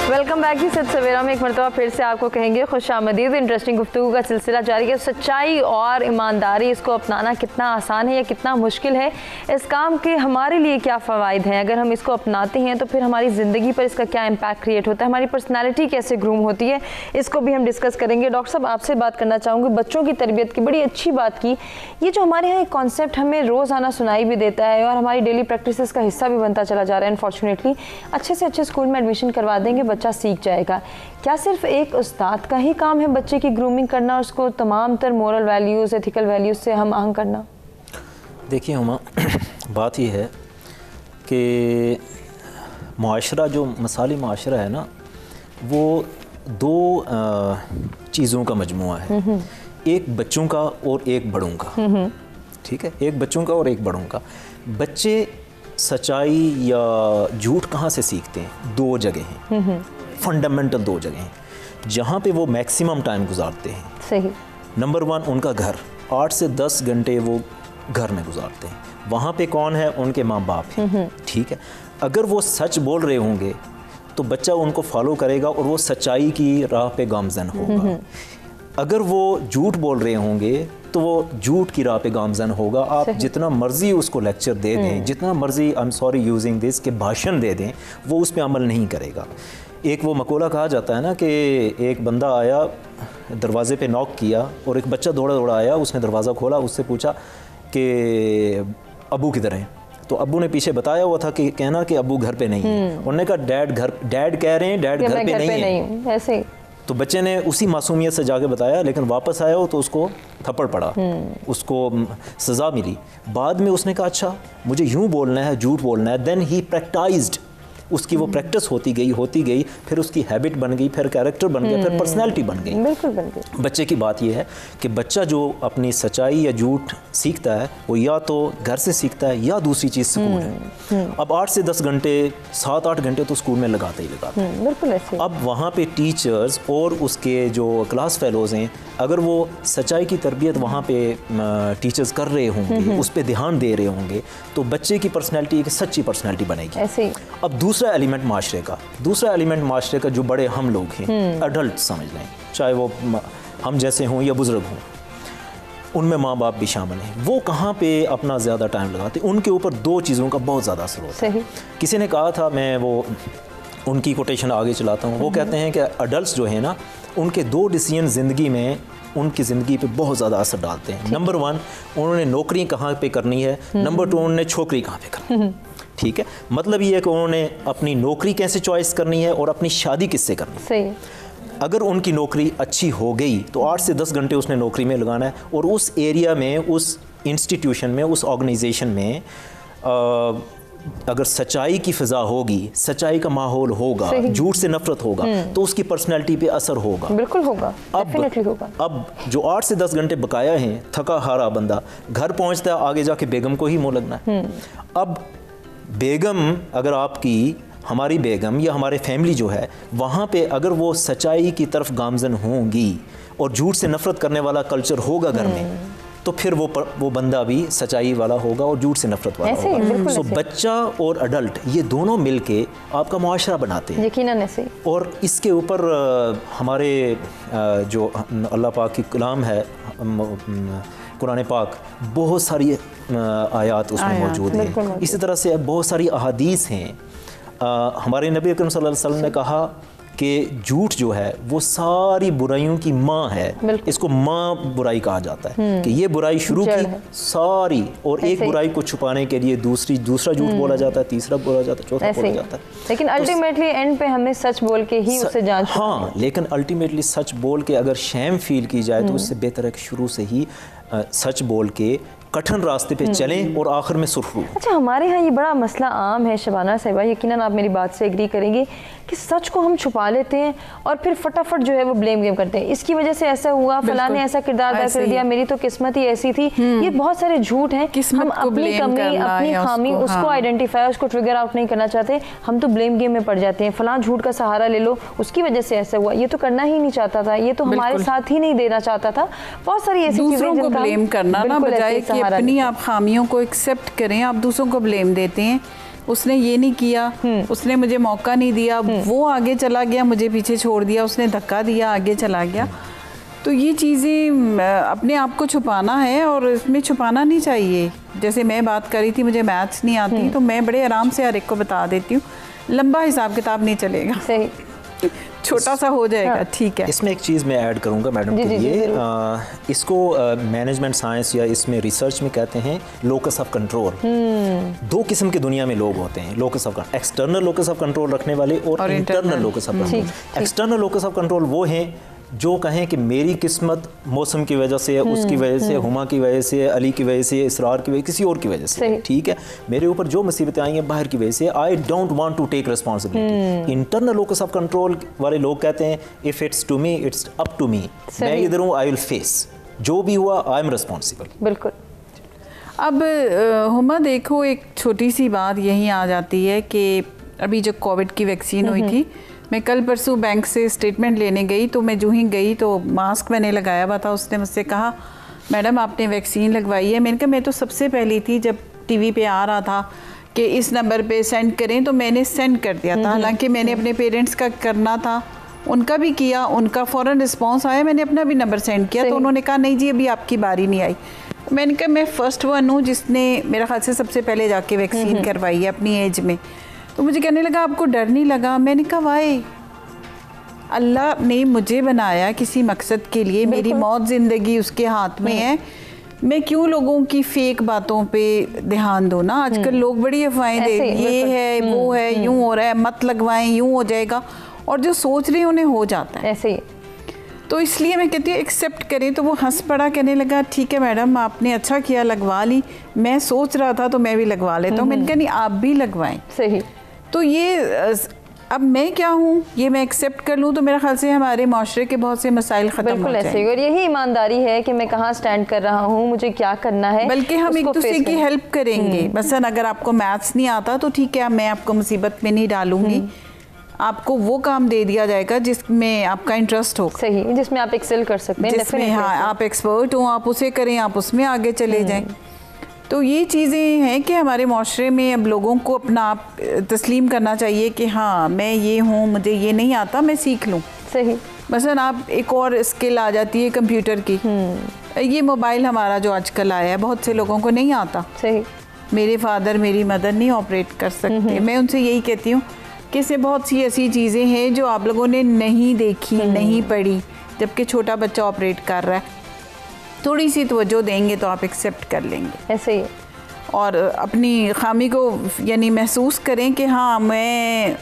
Speaker 1: वेलकम बैक जी। सच सवेरा में एक मरतबा फिर से आपको कहेंगे खुशामदीद। इंटरेस्टिंग गुफ्तगू का सिलसिला जारी है। सच्चाई और ईमानदारी, इसको अपनाना कितना आसान है या कितना मुश्किल है, इस काम के हमारे लिए क्या फ़वाइद हैं, अगर हम इसको अपनाते हैं तो फिर हमारी ज़िंदगी पर इसका क्या इम्पैक्ट क्रिएट होता है, हमारी पर्सनैलिटी कैसे ग्रूम होती है, इसको भी हम डिस्कस करेंगे। डॉक्टर साहब, आपसे बात करना चाहूँगी बच्चों की तरबियत की। बड़ी अच्छी बात की, ये जो हमारे यहाँ एक कॉन्सेप्ट हमें रोज़ाना सुनाई भी देता है और हमारी डेली प्रैक्टिस का हिस्सा भी बनता चला जा रहा है। अनफॉर्चुनेटली अच्छे से अच्छे स्कूल में एडमिशन करवा देंगे, बच्चा सीख जाएगा। क्या सिर्फ एक उस्ताद का ही काम है बच्चे की ग्रूमिंग करना और उसको तमाम तर मोरल वैल्यूज़, एथिकल वैल्यूज़ से हम आहंग करना?
Speaker 3: देखिए हुमा, बात यह है कि मुआशरा, जो मिसाली मुआशरा है ना, वो दो चीज़ों का मजमुआ है, एक बच्चों का और एक बड़ों का। ठीक है, एक बच्चों का और एक बड़ों का। बच्चे सच्चाई या झूठ कहाँ से सीखते हैं? दो जगह हैं, फंडामेंटल दो जगह हैं जहाँ पे वो मैक्सिमम टाइम गुजारते हैं।
Speaker 1: सही।
Speaker 3: नंबर 1 उनका घर, 8 से 10 घंटे वो घर में गुजारते हैं। वहाँ पे कौन है? उनके माँ बाप हैं। ठीक है, अगर वो सच बोल रहे होंगे तो बच्चा उनको फॉलो करेगा और वो सच्चाई की राह पे गामजन होगा। अगर वो झूठ बोल रहे होंगे तो वो झूठ की राह पे गामजन होगा। आप जितना मर्जी उसको लेक्चर दे दें, जितना मर्जी, I am sorry using this, के भाषण दे दें, वो उस पर अमल नहीं करेगा। एक वो मकोला कहा जाता है ना कि एक बंदा आया, दरवाज़े पे नॉक किया और एक बच्चा दौड़ा दौड़ा आया, उसने दरवाज़ा खोला, उससे पूछा कि अबू किधर हैं? तो अबू ने पीछे बताया हुआ था कि कहना कि अबू घर पे नहीं है। उन्होंने कहा डैड कह रहे हैं डैड घर पे नहीं है।
Speaker 1: ऐसे
Speaker 3: तो बच्चे ने उसी मासूमियत से जाके बताया, लेकिन वापस आया हो तो उसको थप्पड़ पड़ा, उसको सज़ा मिली। बाद में उसने कहा अच्छा मुझे यूँ बोलना है, झूठ बोलना है। देन ही प्रैक्टाइज्ड, उसकी वो प्रैक्टिस होती गई, फिर उसकी हैबिट बन गई, फिर कैरेक्टर बन गया, फिर पर्सनैलिटी बन गई।
Speaker 1: बिल्कुल बन गई। बच्चे
Speaker 3: की बात यह है कि बच्चा जो अपनी सच्चाई या झूठ सीखता है वो या तो घर से सीखता है या दूसरी चीज़ स्कूल है। अब 8 से 10 घंटे, 7-8 घंटे तो स्कूल में लगाते ही लगाते हैं।
Speaker 1: बिल्कुल ऐसे।
Speaker 3: अब वहाँ पे टीचर्स और उसके जो क्लास फेलोज़ हैं, अगर वो सच्चाई की तरबियत वहाँ पे टीचर्स कर रहे होंगे, उस पर ध्यान दे रहे होंगे, तो बच्चे की पर्सनैलिटी एक सच्ची पर्सनैलिटी बनेगी।
Speaker 1: ऐसे।
Speaker 3: अब दूसरा एलिमेंट माशरे का जो बड़े हम लोग हैं, अडल्ट समझ लें, चाहे वो हम जैसे हों या बुज़ुर्ग हों, उनमें माँ बाप भी शामिल हैं। वो कहाँ पे अपना ज़्यादा टाइम लगाते? उनके ऊपर दो चीज़ों का बहुत ज़्यादा असर होता है। किसी ने कहा था, मैं वो उनकी कोटेशन आगे चलाता हूँ, वो कहते हैं कि अडल्ट जो है ना, उनके 2 डिसीजन ज़िंदगी में उनकी ज़िंदगी पे बहुत ज़्यादा असर डालते हैं। नंबर 1, उन्होंने नौकरी कहाँ पे करनी है। नंबर 2, उन्होंने छोकरी कहाँ पे करनी है। ठीक है, मतलब ये है कि उन्होंने अपनी नौकरी कैसे चॉइस करनी है और अपनी शादी किससे करनी है।
Speaker 1: सही। अगर
Speaker 3: उनकी नौकरी अच्छी हो गई तो 8 से 10 घंटे उसने नौकरी में लगाना है, और उस एरिया में, उस इंस्टीट्यूशन में, उस ऑर्गेनाइजेशन में अगर सच्चाई की फ़िज़ा होगी, सच्चाई का माहौल होगा, झूठ से नफरत होगा, तो उसकी पर्सनैलिटी पे असर होगा।
Speaker 1: बिल्कुल होगा, डेफिनेटली होगा।
Speaker 3: अब जो 8 से 10 घंटे बकाया हैं, थका हारा बंदा घर पहुंचता है, आगे जाके बेगम को ही मुँह लगना है। अब बेगम, अगर आपकी, हमारी बेगम या हमारे फैमिली जो है, वहाँ पे अगर वो सच्चाई की तरफ गामजन होंगी और झूठ से नफरत करने वाला कल्चर होगा घर में, तो फिर वो बंदा भी सच्चाई वाला होगा और झूठ से नफरत वाला होगा। सो बच्चा और अडल्ट ये दोनों मिलके आपका मुआशरा बनाते हैं,
Speaker 1: यकीनन ऐसे।
Speaker 3: और इसके ऊपर हमारे जो अल्लाह पाक की कलाम है, कुरान पाक, बहुत सारी आयात उसमें मौजूद हैं। इसी तरह से बहुत सारी अहादीस हैं। हमारे नबी अकरम सल्लल्लाहु अलैहि वसल्लम ने कहा कि झूठ जो है वो सारी बुराइयों की माँ है। इसको माँ बुराई कहा जाता है कि ये बुराई शुरू की सारी, और एक बुराई को छुपाने के लिए दूसरा झूठ बोला जाता है, तीसरा बोला जाता है, चौथा बोला जाता है।
Speaker 1: लेकिन अल्टीमेटली एंड पे हमें सच बोल के ही उसे जांच।
Speaker 3: हाँ, लेकिन अल्टीमेटली सच बोल के अगर शैम फील की जाए तो उससे बेहतर है कि शुरू से ही सच बोल के कठिन रास्ते पे चलें और आखिर में सुरखरू।
Speaker 1: अच्छा, हमारे यहाँ ये बड़ा मसला आम है शबाना साहिबा, यकीनन आप मेरी बात से एग्री करेंगे कि सच को हम छुपा लेते हैं और फिर फटाफट जो है वो ब्लेम गेम करते हैं। इसकी वजह से ऐसा हुआ, फलां ने ऐसा किरदार अदा कर दिया, मेरी तो किस्मत ही ऐसी थी। ये बहुत सारे झूठ हैं। हम अपनी कमी, अपनी खामी उसको आइडेंटिफाई, उसको ट्रिगर आउट नहीं करना चाहते, हम तो ब्लेम गेम में पड़ जाते हैं। फलां झूठ का सहारा ले लो, उसकी वजह से ऐसा हुआ, ये तो करना ही नहीं चाहता था, ये तो हमारे साथ ही नहीं देना चाहता था। बहुत सारी ऐसी चीजें
Speaker 2: दूसरों को ब्लेम करना ना, बजाय कि अपनी आप खामियों को एक्सेप्ट करें, आप दूसरों को ब्लेम देते हैं। उसने ये नहीं किया, उसने मुझे मौका नहीं दिया, वो आगे चला गया, मुझे पीछे छोड़ दिया, उसने धक्का दिया, आगे चला गया। तो ये चीज़ें अपने आप को छुपाना है और इसमें छुपाना नहीं चाहिए। जैसे मैं बात करी थी, मुझे मैथ्स नहीं आती, तो मैं बड़े आराम से हर एक को बता देती हूँ, लंबा हिसाब किताब नहीं चलेगा,
Speaker 1: सही,
Speaker 2: छोटा सा हो जाएगा, ठीक है।
Speaker 3: इसमें एक चीज़ मैं ऐड करूंगा मैडम के लिए, इसको मैनेजमेंट साइंस या इसमें रिसर्च में कहते हैं लोकस ऑफ कंट्रोल। दो किस्म की दुनिया में लोग होते हैं, locus of external locus of control रखने वाले और internal locus of control. External locus of control वो हैं जो कहें कि मेरी किस्मत मौसम की वजह से, उसकी वजह से, हुमा की वजह से, अली की वजह से, इसरार की वजह, किसी और की वजह से, ठीक है, मेरे ऊपर जो मुसीबतें आई हैं बाहर की वजह से, I don't want to take responsibility. Internal locus of control वाले लोग कहते हैं if it's to me it's up to me, मैं इधर हूँ, आई विल फेस, जो भी हुआ आई एम रिस्पॉन्सिबल।
Speaker 1: बिल्कुल।
Speaker 2: अब हुमा देखो, एक छोटी सी बात यहीं आ जाती है कि अभी जो कोविड की वैक्सीन हुई थी, मैं कल परसों बैंक से स्टेटमेंट लेने गई, तो मैं जो ही गई तो मास्क मैंने लगाया हुआ था। उसने मुझसे कहा मैडम आपने वैक्सीन लगवाई है? मैंने कहा मैं तो सबसे पहली थी, जब टीवी पे आ रहा था कि इस नंबर पे सेंड करें तो मैंने सेंड कर दिया था। हालांकि मैंने अपने पेरेंट्स का करना था, उनका भी किया, उनका फ़ौरन रिस्पॉन्स आया, मैंने अपना भी नंबर सेंड किया, तो उन्होंने कहा नहीं जी अभी आपकी बारी नहीं आई। मैंने कहा मैं फर्स्ट वन हूँ जिसने मेरा ख्याल से सबसे पहले जाके वैक्सीन करवाई है अपनी एज में। तो मुझे कहने लगा आपको डर नहीं लगा? मैंने कहा वाई, अल्लाह ने मुझे बनाया किसी मकसद के लिए, मेरी मौत ज़िंदगी उसके हाथ में है, मैं क्यों लोगों की फेक बातों पे ध्यान दूँ ना। आजकल लोग बड़ी अफवाहें दे, ये है वो है, यूँ हो रहा है, मत लगवाएं, यूँ हो जाएगा, और जो सोच रहे हैं उन्हें हो जाता है
Speaker 1: ऐसे ही।
Speaker 2: तो इसलिए मैं कहती हूँ एक्सेप्ट करें। तो वो हंस पड़ा, कहने लगा ठीक है मैडम आपने अच्छा किया लगवा ली, मैं सोच रहा था तो मैं भी लगवा लेता हूँ। मैंने कहा नहीं आप भी लगवाएं।
Speaker 1: सही।
Speaker 2: तो ये अब मैं क्या हूँ, ये मैं एक्सेप्ट कर लूँ तो मेरे ख्याल से हमारे माशरे के बहुत से मसाइल खत्म हो जाएंगे।
Speaker 1: बिल्कुल ऐसे ही, और यही ईमानदारी है कि मैं कहाँ स्टैंड कर रहा हूँ, मुझे क्या करना है,
Speaker 2: बल्कि हम एक दूसरे की हेल्प करेंगे। मसलन अगर आपको मैथ्स नहीं आता तो ठीक है, मैं आपको मुसीबत में नहीं डालूंगी, आपको वो काम दे दिया जाएगा जिसमें आपका इंटरेस्ट हो,
Speaker 1: सही, जिसमें आप एक्सेल कर सकते हैं,
Speaker 2: जिसमें हाँ आप एक्सपर्ट हो, आप उसे करें, आप उसमें आगे चले जाएं। तो ये चीज़ें हैं कि हमारे माशरे में अब लोगों को अपना आप तस्लीम करना चाहिए कि हाँ मैं ये हूँ, मुझे ये नहीं आता, मैं सीख लूँ।
Speaker 1: सही।
Speaker 2: मसलन आप एक और स्किल आ जाती है कंप्यूटर की, ये मोबाइल हमारा जो आजकल आया है बहुत से लोगों को नहीं आता।
Speaker 1: सही।
Speaker 2: मेरे फादर मेरी मदर नहीं ऑपरेट कर सकते। मैं उनसे यही कहती हूँ कि इससे बहुत सी ऐसी चीज़ें हैं जो आप लोगों ने नहीं देखी, नहीं पढ़ी, जबकि छोटा बच्चा ऑपरेट कर रहा है। थोड़ी सी तवज्जो देंगे तो आप एक्सेप्ट कर लेंगे
Speaker 1: ऐसे ही।
Speaker 2: और अपनी खामी को यानी महसूस करें कि हाँ मैं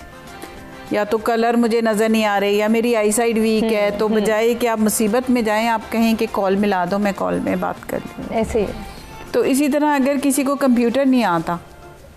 Speaker 2: या तो कलर मुझे नज़र नहीं आ रही या मेरी आई साइड वीक है, तो बजाय कि आप मुसीबत में जाएं आप कहें कि कॉल मिला दो, मैं कॉल में बात कर लूँ।
Speaker 1: ऐसे ही।
Speaker 2: तो इसी तरह अगर किसी को कंप्यूटर नहीं आता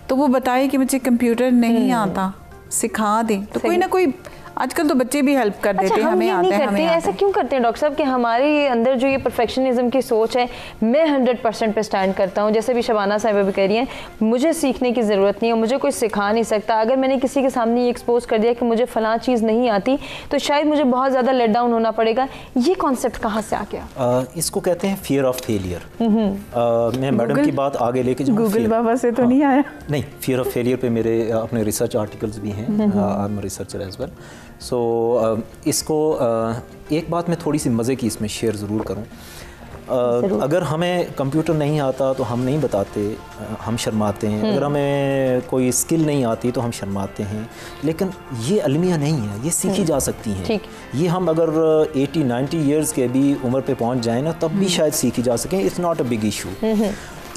Speaker 2: तो वो बताए कि मुझे कंप्यूटर नहीं आता, सिखा दें। तो कोई ना कोई, आजकल तो बच्चे भी हेल्प कर देते हैं, हमें आता है, हमें
Speaker 1: ऐसा क्यों करते हैं डॉक्टर साहब कि हमारे अंदर जो ये परफेक्शनिज्म की सोच है, मैं 100% पे स्टैंड करता हूँ। जैसे भी शबाना साहिबा भी कह रही हैं, मुझे सीखने की ज़रूरत नहीं है, मुझे कोई सिखा नहीं सकता। अगर मैंने किसी के सामने ये एक्सपोज कर दिया कि मुझे फ़लाँ चीज़ नहीं आती तो शायद मुझे बहुत ज़्यादा लेट डाउन होना पड़ेगा। ये कॉन्सेप्ट कहाँ से आ गया?
Speaker 3: इसको कहते हैं फियर ऑफ फेलियर। मैं मैडम की बात आगे लेके जाऊँ।
Speaker 2: गूगल बाबा से तो नहीं आया? नहीं,
Speaker 3: फियर ऑफ फेलियर पे मेरे अपने रिसर्च आर्टिकल्स भी हैं, I am researcher as well. So इसको एक बात मैं थोड़ी सी मज़े की इसमें शेयर ज़रूर करूँ। अगर हमें कंप्यूटर नहीं आता तो हम नहीं बताते, हम शर्माते हैं। अगर हमें कोई स्किल नहीं आती तो हम शर्माते हैं, लेकिन ये अलमिया नहीं है, ये सीखी जा सकती हैं। ये हम अगर 80-90 ईयर्स के भी उम्र पे पहुंच जाएं ना तब भी शायद सीखी जा सकें। It's not a big issue.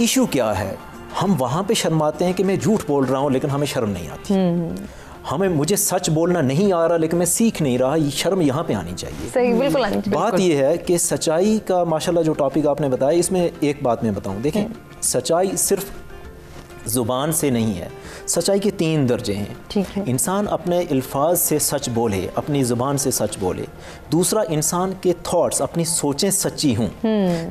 Speaker 3: Issue क्या है, हम वहाँ पे शर्माते हैं कि मैं झूठ बोल रहा हूँ लेकिन हमें शर्म नहीं आती। मुझे सच बोलना नहीं आ रहा लेकिन मैं सीख नहीं रहा, ये शर्म यहाँ पे आनी चाहिए।
Speaker 1: सही, बिल्कुल आनी चाहिए।
Speaker 3: बात ये है कि सच्चाई का माशाल्लाह जो टॉपिक आपने बताया, इसमें एक बात मैं बताऊँ, देखें सच्चाई सिर्फ ज़ुबान से नहीं है, सच्चाई के 3 दर्जे हैं।
Speaker 1: ठीक है।
Speaker 3: इंसान अपने अल्फाज से सच बोले, अपनी ज़ुबान से सच बोले। दूसरा, इंसान के थॉट्स, अपनी सोचें सच्ची हों।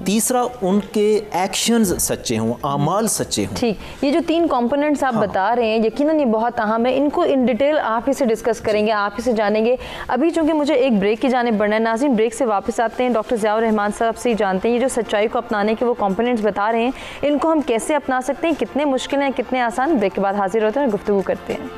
Speaker 3: तीसरा, उनके एक्शंस सच्चे हों, आमाल सच्चे हों।
Speaker 1: ठीक, ये जो 3 कंपोनेंट्स आप बता रहे हैं, यकीनन ये बहुत अहम है। इनको इन डिटेल आप ही से डिस्कस करेंगे, आप ही से जानेंगे। अभी चूँकि मुझे एक ब्रेक की जाने बढ़ना है, नाज़रीन ब्रेक से वापस आते हैं। डॉक्टर ज़ियाउर रहमान साहब से जानते हैं ये जो सच्चाई को अपनाने के वो कंपोनेंट्स बता रहे हैं, इनको हम कैसे अपना सकते हैं, कितने मुश्किल हैं, कितने आसान। ब्रेक के बाद हाजिर होते हैं और गुफ्तगू करते हैं।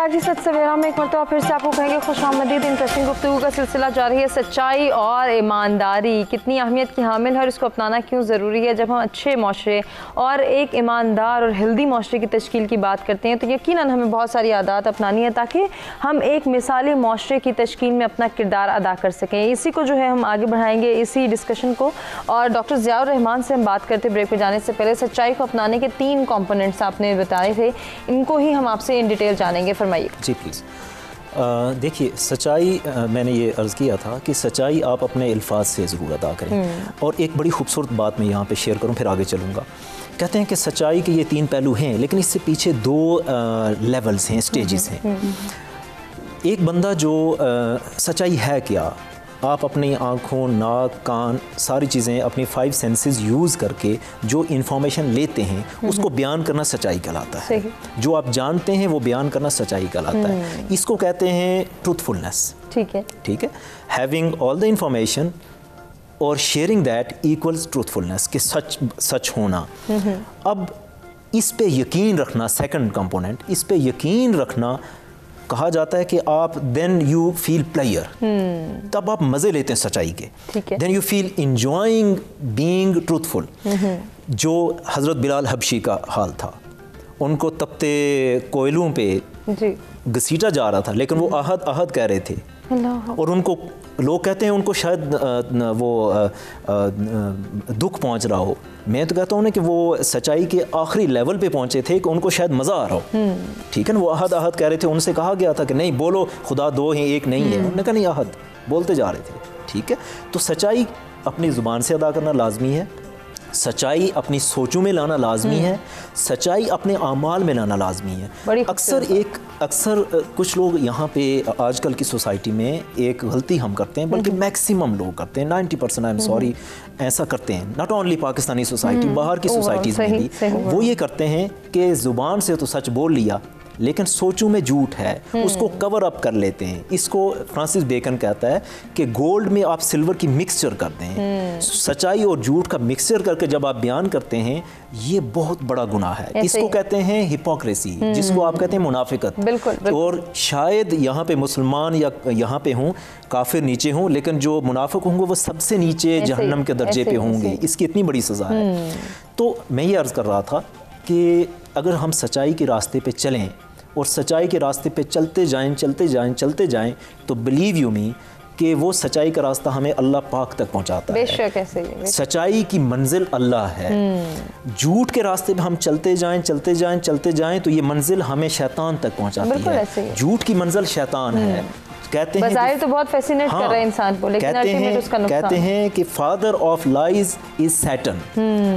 Speaker 1: जी सच सवेरा में एक मरतबा फिर से आपको कहेंगे खुशामदीद। इंटरेस्टिंग गुफ्तगू का सिलसिला जारी है। सच्चाई और ईमानदारी कितनी अहमियत की हामिल है और इसको अपनाना क्यों ज़रूरी है। जब हम अच्छे माशरे और एक ईमानदार और हेल्दी माशरे की तश्कील की बात करते हैं तो यकीनन हमें बहुत सारी आदत अपनानी है ताकि हम एक मिसाली माशरे की तश्कील में अपना किरदार अदा कर सकें। इसी को जो है हम आगे बढ़ाएंगे, इसी डिस्कशन को। और डॉक्टर ज़ियाउर रहमान से हम बात करते ब्रेक पर जाने से पहले सच्चाई को अपनाने के 3 कॉम्पोनेंट्स आपने बताए थे, इनको ही हम आपसे इन डिटेल जानेंगे। फरमाइए
Speaker 3: जी प्लीज़। देखिए सच्चाई, मैंने ये अर्ज़ किया था कि सच्चाई आप अपने अल्फाज से ज़रूर अदा करें। और एक बड़ी खूबसूरत बात मैं यहाँ पे शेयर करूँ, फिर आगे चलूँगा। कहते हैं कि सच्चाई के ये 3 पहलू हैं, लेकिन इससे पीछे 2 लेवल्स हैं, स्टेजेस हैं। एक बंदा जो सच्चाई है क्या, आप अपनी आँखों, नाक, कान, सारी चीज़ें, अपनी 5 सेंसेस यूज़ करके जो इन्फॉर्मेशन लेते हैं उसको बयान करना सच्चाई कहलाता है। जो आप जानते हैं वो बयान करना सच्चाई कहलाता है। इसको कहते हैं ट्रूथफुलनेस। ठीक है, ठीक है। हैविंग ऑल द इंफॉर्मेशन और शेयरिंग दैट इक्वल्स ट्रूथफुलनेस, कि सच होना। अब इस पे यकीन रखना, सेकंड कंपोनेंट, इस पे यकीन रखना, कहा जाता है कि आप देन यू फील प्लेयर, तब आप मज़े लेते हैं सच्चाई के। Then you feel enjoying being truthful. जो हज़रत बिलाल हबशी का हाल था, उनको तपते कोयलों पे घसीटा जा रहा था, लेकिन वो अहद अहद कह रहे थे। और उनको लोग कहते हैं उनको शायद वो दुख पहुंच रहा हो। मैं तो कहता हूँ ना कि वो सच्चाई के आखिरी लेवल पे पहुंचे थे कि उनको शायद मज़ा आ रहा हो। ठीक है ना, वो अहद अहद कह रहे थे। उनसे कहा गया था कि नहीं बोलो, खुदा 2 हैं, एक नहीं है। उन्होंने कहा नहीं, अहद बोलते जा रहे थे। ठीक है, तो सच्चाई अपनी ज़ुबान से अदा करना लाजमी है, सच्चाई अपनी सोचों में लाना लाजमी है, सच्चाई अपने आमाल में लाना लाजमी है। अक्सर कुछ लोग यहाँ पे आजकल की सोसाइटी में एक गलती हम करते हैं, बल्कि मैक्सिमम लोग करते हैं, 90% आई एम सॉरी, ऐसा करते हैं। नॉट ओनली पाकिस्तानी सोसाइटी, बाहर की सोसाइटीज़ में भी वो ये करते हैं कि ज़ुबान से तो सच बोल लिया लेकिन सोचों में झूठ है, उसको कवर अप कर लेते हैं। इसको फ्रांसिस बेकन कहता है कि गोल्ड में आप सिल्वर की मिक्सचर करते हैं। सच्चाई और झूठ का मिक्सचर करके जब आप बयान करते हैं, ये बहुत बड़ा गुनाह है। इसको कहते हैं हिपोक्रेसी, जिसको आप कहते हैं मुनाफिकत। बिल्कुल। और शायद यहाँ पे मुसलमान या यहाँ पे हों, काफिर नीचे हों, लेकिन जो मुनाफिक होंगे वो सबसे नीचे जहन्नम के दर्जे पे होंगे। इसकी इतनी बड़ी सज़ा है। तो मैं ये अर्ज़ कर रहा था कि अगर हम सच्चाई के रास्ते पे चलें और सच्चाई के रास्ते पे चलते जाएं तो बिलीव यू मी कि वो सच्चाई का रास्ता हमें अल्लाह पाक तक पहुंचाता है। बेशक ऐसे ही, सच्चाई की मंजिल अल्लाह है। झूठ के रास्ते पे हम चलते जाएं तो ये मंजिल हमें शैतान तक पहुंचाती है। झूठ की मंजिल शैतान है। कहते हैं बज़ाहिर तो बहुत फैसिनेट कर रहा है इंसान को, लेकिन अल्टीमेट उसका नुकसान। कहते हैं कि father of lies is Satan,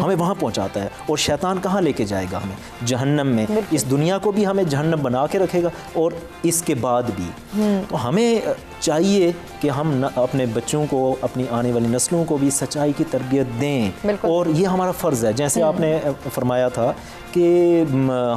Speaker 3: हमें वहाँ पहुँचाता है। और शैतान कहाँ लेके जाएगा हमें? जहन्नम में। इस दुनिया को भी हमें जहन्नम बना के रखेगा और इसके बाद भी। तो हमें चाहिए कि हम अपने बच्चों को, अपनी आने वाली नस्लों को भी सच्चाई की तरबियत दें, और ये हमारा फ़र्ज़ है। जैसे आपने फरमाया था कि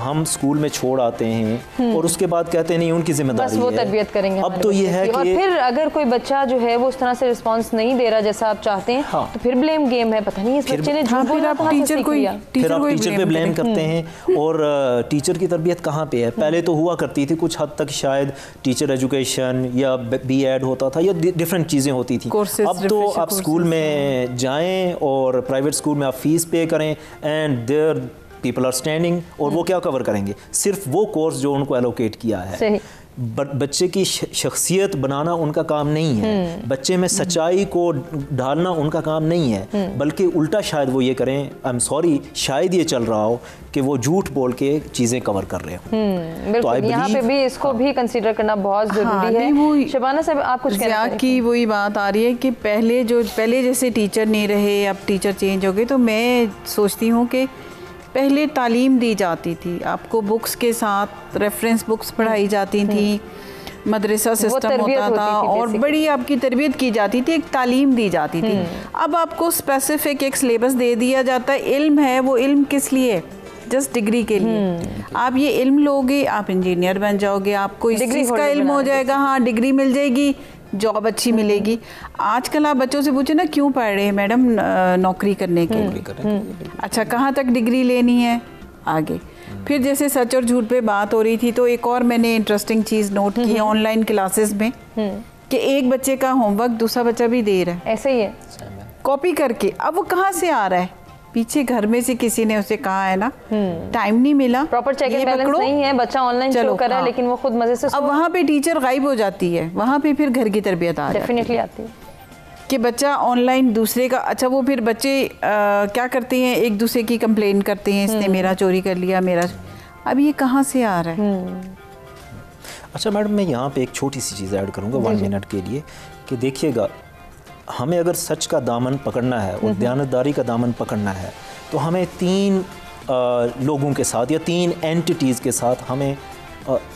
Speaker 3: हम स्कूल में छोड़ आते हैं और उसके बाद कहते हैं नहीं उनकी जिम्मेदारी
Speaker 1: बस वो
Speaker 3: है,
Speaker 1: तरबियत करेंगे।
Speaker 3: अब तो ये है कि
Speaker 1: और फिर अगर कोई बच्चा जो है वो उस तरह से रिस्पांस नहीं दे रहा जैसा आप चाहते हैं,
Speaker 3: हाँ।
Speaker 1: तो फिर ब्लेम गेम है, पता नहीं इस बच्चे ने झूठ बोला था,
Speaker 2: टीचर
Speaker 3: पे ब्लेम करते हैं। और टीचर की तरबियत कहाँ पे है? पहले तो हुआ करती थी कुछ हद तक, शायद टीचर एजुकेशन या BEd होता था या डिफरेंट चीज़ें होती थी। अब तो आप स्कूल में जाएं और प्राइवेट स्कूल में आप फीस पे करें and there people are standing, और वो क्या कवर करेंगे? सिर्फ वो कोर्स जो उनको एलोकेट किया है। बच्चे की शख्सियत बनाना उनका काम नहीं है, बच्चे में सच्चाई को ढालना उनका काम नहीं है, बल्कि उल्टा शायद वो ये करें, आई एम सॉरी, शायद ये चल रहा हो कि वो झूठ बोल के चीज़ें कवर कर रहे हो।
Speaker 1: तो यहाँ पे भी इसको भी कंसीडर करना बहुत ज़रूरी है। शबाना साहब, आप कुछ कहना चाहेंगे?
Speaker 2: की वही बात आ रही है कि पहले जैसे टीचर नहीं रहे, अब टीचर चेंज हो गए, तो मैं सोचती हूँ कि पहले तालीम दी जाती थी, आपको बुक्स के साथ रेफरेंस बुक्स पढ़ाई जाती थी, मदरसा सिस्टम होता था और बड़ी आपकी तरबियत की जाती थी, एक तालीम दी जाती थी। अब आपको स्पेसिफिक एक सिलेबस दे दिया जाता है, इल्म है, वो इल्म किस लिए? जस्ट डिग्री के लिए। आप ये इल्म लोगे, आप इंजीनियर बन जाओगे, आपको इस चीज़ का इल्म हो जाएगा, हाँ डिग्री मिल जाएगी, जॉब अच्छी मिलेगी। आजकल आप बच्चों से पूछे ना क्यों पढ़ रहे हैं मैडम? नौकरी करने के लिए। अच्छा, कहाँ तक डिग्री लेनी है? आगे। फिर जैसे सच और झूठ पे बात हो रही थी, तो एक और मैंने इंटरेस्टिंग चीज़ नोट की ऑनलाइन क्लासेस में, कि एक बच्चे का होमवर्क दूसरा बच्चा भी दे रहा है, ऐसे ही है, कॉपी करके। अब वो कहाँ से आ रहा है? पीछे घर में से किसी ने उसे कहा है ना, टाइम नहीं मिला,
Speaker 1: प्रॉपर चेक एंड बैलेंस नहीं है, बच्चा ऑनलाइन शो कर रहा है लेकिन वो खुद मजे से।
Speaker 2: अब वहाँ पे टीचर गायब हो जाती है, वहाँ पे फिर घर की तरबियत आ
Speaker 1: डेफिनेटली आती है
Speaker 2: कि बच्चा ऑनलाइन दूसरे का। अच्छा, वो फिर बच्चे क्या करते हैं, एक दूसरे की कंप्लेन करते हैं, इसने मेरा चोरी कर लिया, मेरा। अब ये कहाँ से आ रहा है?
Speaker 3: अच्छा मैडम, मैं यहाँ पे एक छोटी सी चीज़ ऐड करूँगा 1 मिनट के लिए, कि देखिएगा, हमें अगर सच का दामन पकड़ना है और दयानतदारी का दामन पकड़ना है, तो हमें 3 लोगों के साथ या 3 एंटिटीज़ के साथ हमें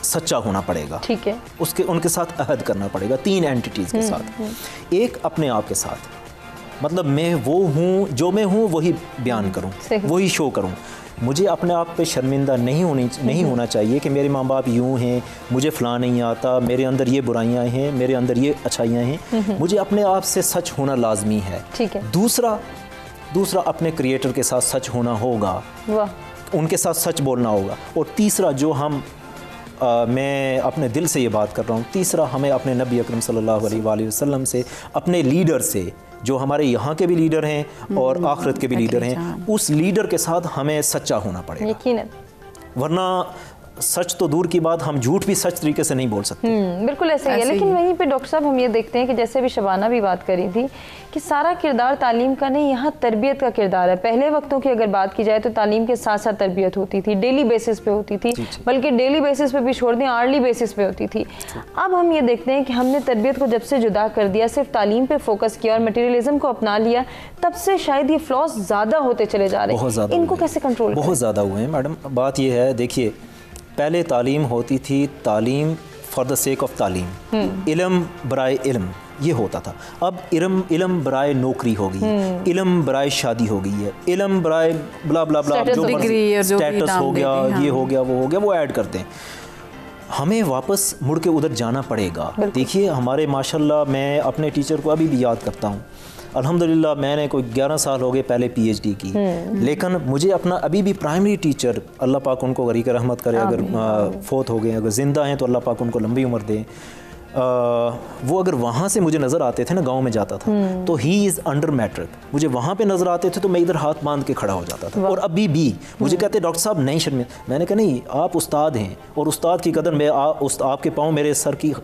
Speaker 3: सच्चा होना पड़ेगा।
Speaker 1: ठीक है।
Speaker 3: उनके साथ अहद करना पड़ेगा 3 एंटिटीज़ के साथ। एक अपने आप के साथ, मतलब मैं वो हूँ, जो मैं हूँ वही बयान करूँ, वही शो करूँ। मुझे अपने आप पे शर्मिंदा नहीं होना चाहिए कि मेरे माँ बाप यूँ हैं, मुझे फ़लाँ नहीं आता, मेरे अंदर ये बुराइयाँ हैं, मेरे अंदर ये अच्छाइयाँ हैं। मुझे अपने आप से सच होना लाजमी है।
Speaker 1: ठीक है।
Speaker 3: दूसरा अपने क्रिएटर के साथ सच होना होगा, उनके साथ सच बोलना होगा। और तीसरा, जो मैं अपने दिल से ये बात कर रहा हूँ, तीसरा हमें अपने नबी अकरम सल्लल्लाहु अलैहि वसल्लम से, अपने लीडर से, जो हमारे यहाँ के भी लीडर हैं और आखिरत के भी लीडर हैं, उस लीडर के साथ हमें सच्चा होना पड़ेगा। यकीनन, वरना सच तो दूर की बात, हम झूठ भी सच तरीके से नहीं बोल सकते।
Speaker 1: बिल्कुल ऐसे ही है। लेकिन वहीं पे डॉक्टर साहब हम ये देखते हैं कि जैसे भी शबाना भी बात करी थी कि सारा किरदार तालीम का नहीं, यहाँ तरबियत का किरदार है। पहले वक्तों की अगर बात की जाए तो तालीम के साथ साथ तरबियत होती थी, डेली बेसिस पे होती थी, बल्कि डेली बेसिस पे भी छोड़ दें, आर्ली बेसिस पे होती थी। अब हम ये देखते हैं कि हमने तरबियत को जब से जुदा कर दिया, सिर्फ तालीम पे फोकस किया और मटेरियलिज्म को अपना लिया, तब से शायद ये फ्लॉज ज़्यादा होते चले जा रहे हैं। इनको कैसे कंट्रोल?
Speaker 3: बहुत ज़्यादा हुए हैं मैडम। बात ये है, देखिए, पहले तालीम होती थी, तालीम फॉर द सेक ऑफ तालीम, इल्म बराए इल्म, ये होता था। अब इल्म बराए नौकरी हो गई, इल्म बराए शादी हो गई है, इल्म बराए ब्ला ब्ला ब्ला, जो स्टेटस हो गया, ये हो गया, वो हो गया, वो ऐड करते हैं। हमें वापस मुड़ के उधर जाना पड़ेगा। देखिए, हमारे माशाल्लाह, मैं अपने टीचर को अभी भी याद करता हूँ। अल्हम्दुलिल्लाह, मैंने कोई 11 साल हो गए पहले PhD की, लेकिन मुझे अपना अभी भी प्राइमरी टीचर, अल्लाह पाक उनको गरीक रहमत करे, अगर फोत हो गए, अगर ज़िंदा हैं तो अल्लाह पाक उनको लंबी उम्र दे, वो अगर वहाँ से मुझे नज़र आते थे ना, गांव में जाता था तो ही इज़ अंडर मैट्रिक, मुझे वहाँ पे नज़र आते थे तो मैं इधर हाथ बांध के खड़ा हो जाता था। और अभी भी मुझे कहते डॉक्टर साहब नहीं शर्मिंदा। मैंने कहा नहीं, आप उस्ताद हैं और उस्ताद की कदर मैं आपके पाँव मेरे सर की,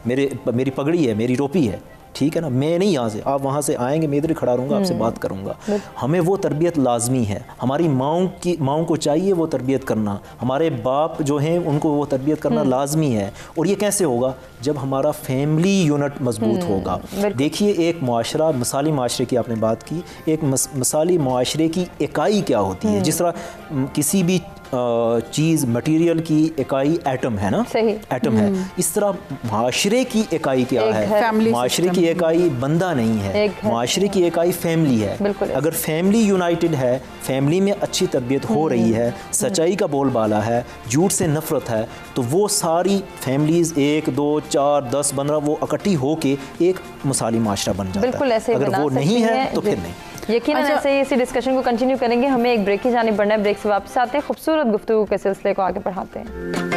Speaker 3: मेरी पगड़ी है, मेरी टोपी है, ठीक है ना। मैं नहीं यहाँ से, आप वहाँ से आएंगे, मैं इधर ही खड़ा रहूँगा, आपसे बात करूँगा। हमें वो तरबियत लाजमी है। हमारी माँओं को चाहिए वो तरबियत करना, हमारे बाप जो हैं उनको वो तरबियत करना लाजमी है। और ये कैसे होगा? जब हमारा फैमिली यूनिट मजबूत होगा। देखिए, एक मुआशरा, मिसाली माशरे की आपने बात की, एक मिसाली मुआशरे की इकाई क्या होती है। जिस तरह किसी भी चीज़ मटेरियल की इकाई एटम है ना,
Speaker 1: सही,
Speaker 3: एटम है, इस तरह माशरे की इकाई क्या है, माशरे की इकाई बंदा नहीं है, माशरे की इकाई फैमिली है। अगर फैमिली यूनाइटेड है, फैमिली में अच्छी तरबियत हो रही है, सच्चाई का बोलबाला है, झूठ से नफरत है, तो वो सारी फैमिलीज़ 1, 2, 4, 10, 15 वो इकट्ठी होके एक मिसाली माशरा बन जाता है। अगर वो नहीं है तो फिर नहीं।
Speaker 1: यकीनन ऐसे ही इसी डिस्कशन को कंटिन्यू करेंगे। हमें एक ब्रेक की जाने पड़ना है, ब्रेक से वापस आते हैं, खूबसूरत गुफ्तगू के सिलसिले को आगे बढ़ाते हैं।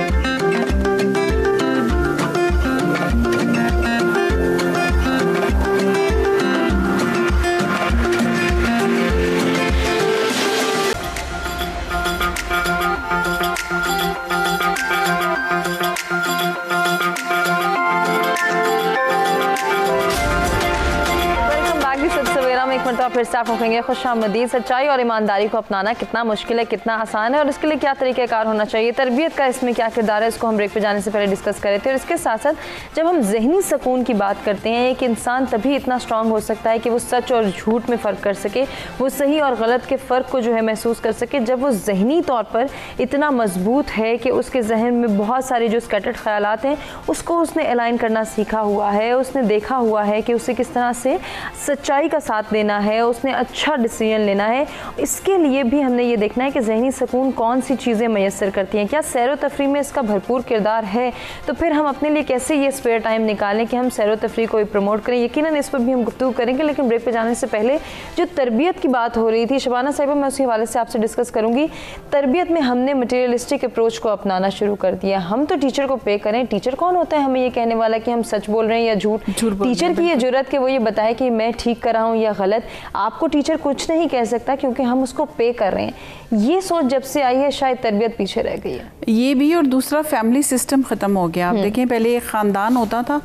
Speaker 1: फिर से आप कहेंगे खुशामदीद। सच्चाई और ईमानदारी को अपनाना कितना मुश्किल है, कितना आसान है, और इसके लिए क्या तरीक़ाकार होना चाहिए, तरबियत का इसमें क्या किरदार है, इसको हम ब्रेक पे जाने से पहले डिस्कस कर रहे थे। और इसके साथ साथ जब हम ज़हनी सुकून की बात करते हैं, एक इंसान तभी इतना स्ट्रॉन्ग हो सकता है कि वो सच और झूठ में फ़र्क कर सके, वो सही और गलत के फ़र्क को जो है महसूस कर सके, जब वो ज़हनी तौर पर इतना मजबूत है कि उसके जहन में बहुत सारे जो स्कैटर्ड ख्यालात हैं उसको उसने अलाइन करना सीखा हुआ है, उसने देखा हुआ है कि उसे किस तरह से सच्चाई का साथ देना है, उसने अच्छा डिसीजन लेना है। इसके लिए भी हमने ये देखना है कि ज़हनी सुकून कौन सी चीज़ें मैसर करती हैं, क्या सैर व तफरी में इसका भरपूर किरदार है, तो फिर हम अपने लिए कैसे ये स्पेयर टाइम निकालें कि हम सैर व तफरी को भी प्रमोट करें। यकीनन इस पर भी हम गुफ्तगू करेंगे, लेकिन ब्रेक पे जाने से पहले जो तरबियत की बात हो रही थी शबाना साहिबा, मैं उसी हवाले से आपसे डिस्कस करूँगी। तरबियत में हमने मटेरियलिस्टिक अप्रोच को अपनाना शुरू कर दिया। हम तो टीचर को पे करें, टीचर कौन होता है हमें ये कहने वाला कि हम सच बोल रहे हैं या झूठ। टीचर की ये जुर्रत कि वो ये बताए कि मैं ठीक कर रहा हूँ या गलत, आपको टीचर कुछ नहीं कह सकता क्योंकि हम उसको पे कर रहे हैं। ये सोच जब से आई है शायद तरबियत पीछे रह गई है। ये भी, और दूसरा फैमिली सिस्टम ख़त्म हो गया। आप देखें, पहले एक ख़ानदान होता था,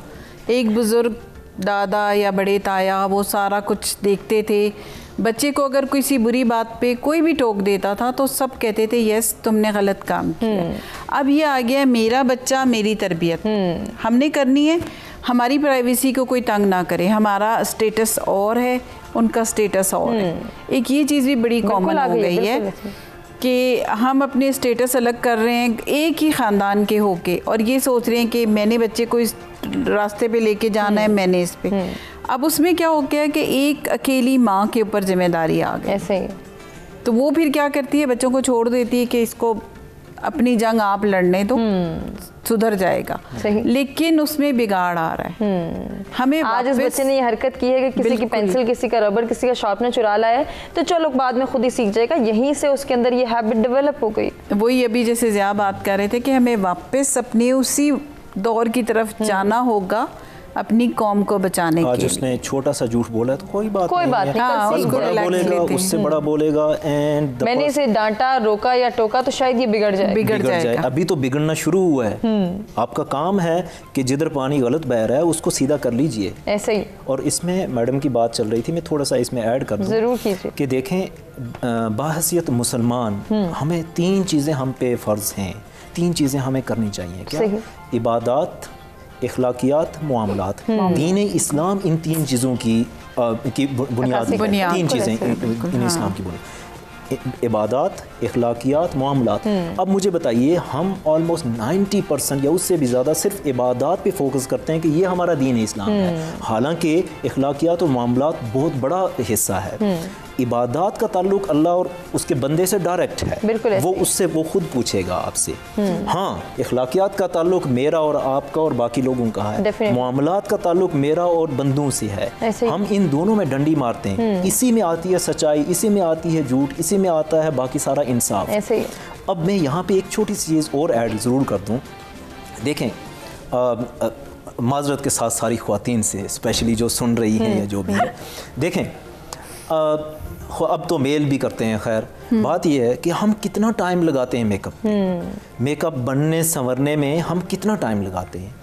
Speaker 1: एक बुज़ुर्ग दादा या बड़े ताया वो सारा कुछ देखते थे। बच्चे को अगर किसी बुरी बात पे कोई भी टोक देता था तो सब कहते थे यस तुमने गलत काम किया। अब ये आ गया मेरा बच्चा मेरी तरबियत हमने करनी है, हमारी प्राइवेसी को कोई तंग ना करे, हमारा स्टेटस और है उनका स्टेटस और है। एक ये चीज़ भी बड़ी कॉमन हो गई है कि हम अपने स्टेटस अलग कर रहे हैं एक ही ख़ानदान के होके, और ये सोच रहे हैं कि मैंने बच्चे को इस रास्ते पे लेके जाना है, मैंने इस पे। अब उसमें क्या हो गया कि एक अकेली माँ के ऊपर जिम्मेदारी आ गई ऐसे ही, तो वो फिर क्या करती है, बच्चों को छोड़ देती है कि इसको अपनी जंग आप लड़ने तो सुधर जाएगा। लेकिन उसमें बिगाड़ आ रहा है। हमें आज इस बच्चे ने ये हरकत की है कि किसी की पेंसिल, किसी का रबर, किसी का शार्पनर चुरा लाया है, तो चलो बाद में खुद ही सीख जाएगा। यहीं से उसके अंदर ये हैबिट डेवलप हो गई। वही अभी जैसे ज़िया बात कर रहे थे कि हमें वापस अपने उसी दौर की तरफ जाना होगा अपनी कौम को बचाने के लिए। आज उसने छोटा सा झूठ बोला तो कोई बात नहीं, हाँ, बड़ा बोलेगा, उससे बड़ा बोलेगा, एंड मैंने इसे डांटा, रोका या टोका तो शायद ये बिगड़ जाए। अभी तो बिगड़ना शुरू हुआ है। आपका काम है कि जिधर पानी गलत बह रहा है उसको सीधा कर लीजिए, ऐसे ही। और इसमें मैडम की बात चल रही थी, मैं थोड़ा सा इसमें ऐड कर दूं, जरूर कीजिए, कि देखें बाहसियत मुसलमान हमें 3 चीज़ें हम पे फ़र्ज़ हैं, 3 चीज़ें हमें करनी चाहिए। क्या? इबादत, इखलाकियात, मुआमलात। दीन इस्लाम इन 3 चीज़ों की बुनियाद 3 चीज़ें इन इस्लाम की बुनियाद, इबादत, इखलाकियात, मुआमलात। अब मुझे बताइए, हम ऑलमोस्ट 90% या उससे भी ज़्यादा सिर्फ इबादत पे फोकस करते हैं कि ये हमारा दीन इस्लाम है, हालांकि इखलाकियात और मुआमलात बहुत बड़ा हिस्सा है। इबादत का ताल्लुक अल्लाह और उसके बंदे से डायरेक्ट है, वो उससे वो खुद पूछेगा आपसे। हाँ, इखलाकियात का ताल्लुक मेरा और आपका और बाकी लोगों का है, मुआमलात का ताल्लुक मेरा और बंदों से है। हम इन दोनों में डंडी मारते हैं, इसी में आती है सच्चाई, इसी में आती है झूठ, इसी में आता है बाकी सारा इंसाफ। अब मैं यहाँ पे एक छोटी सी चीज़ और ऐड ज़रूर कर दूँ। देखें, माजरत के साथ सारी ख्वातीन से, स्पेशली जो सुन रही हैं या जो भी है, देखें अब तो मेल भी करते हैं। खैर, बात यह है कि हम कितना टाइम लगाते हैं मेकअप बनने संवरने में, हम कितना टाइम लगाते हैं,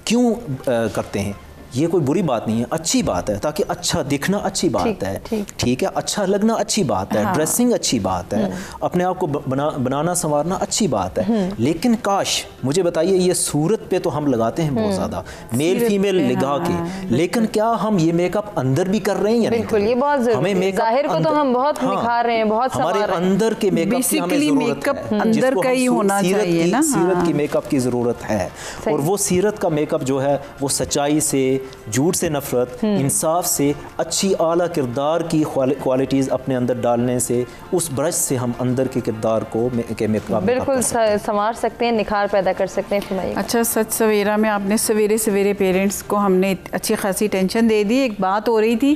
Speaker 1: क्यों करते हैं?
Speaker 3: ये कोई बुरी बात नहीं है, अच्छी बात है, ताकि अच्छा दिखना अच्छी बात है, ठीक है, अच्छा लगना अच्छी बात है, ड्रेसिंग अच्छी बात है, अपने आप को बनाना संवारना अच्छी बात है। लेकिन काश, मुझे बताइए, ये सूरत पे तो हम लगाते हैं बहुत ज़्यादा, मेल फीमेल लगा के, लेकिन क्या हम ये मेकअप अंदर भी कर रहे हैं या नहीं?
Speaker 1: बिल्कुल, ये बहुत ज़रूरी है। जाहिर को तो हम बहुत निखार रहे हैं, बहुत
Speaker 3: हमारे अंदर के मेकअप की हमें ज़रूरत है,
Speaker 2: अंदर का ही होना चाहिए ना,
Speaker 3: सीरत की मेकअप की ज़रूरत है। और वो सीरत का मेकअप जो है वो सच्चाई से, झूठ से नफरत, इंसाफ से, अच्छी आला किरदार की क्वालिटीज़ अपने अंदर डालने से, उस ब्रश से हम अंदर के किरदार को मेकअप
Speaker 1: बिल्कुल संवार सकते हैं, निखार पैदा कर सकते हैं।
Speaker 2: अच्छा, सच सवेरा में आपने सवेरे सवेरे पेरेंट्स को हमने अच्छी खासी टेंशन दे दी। एक बात हो रही थी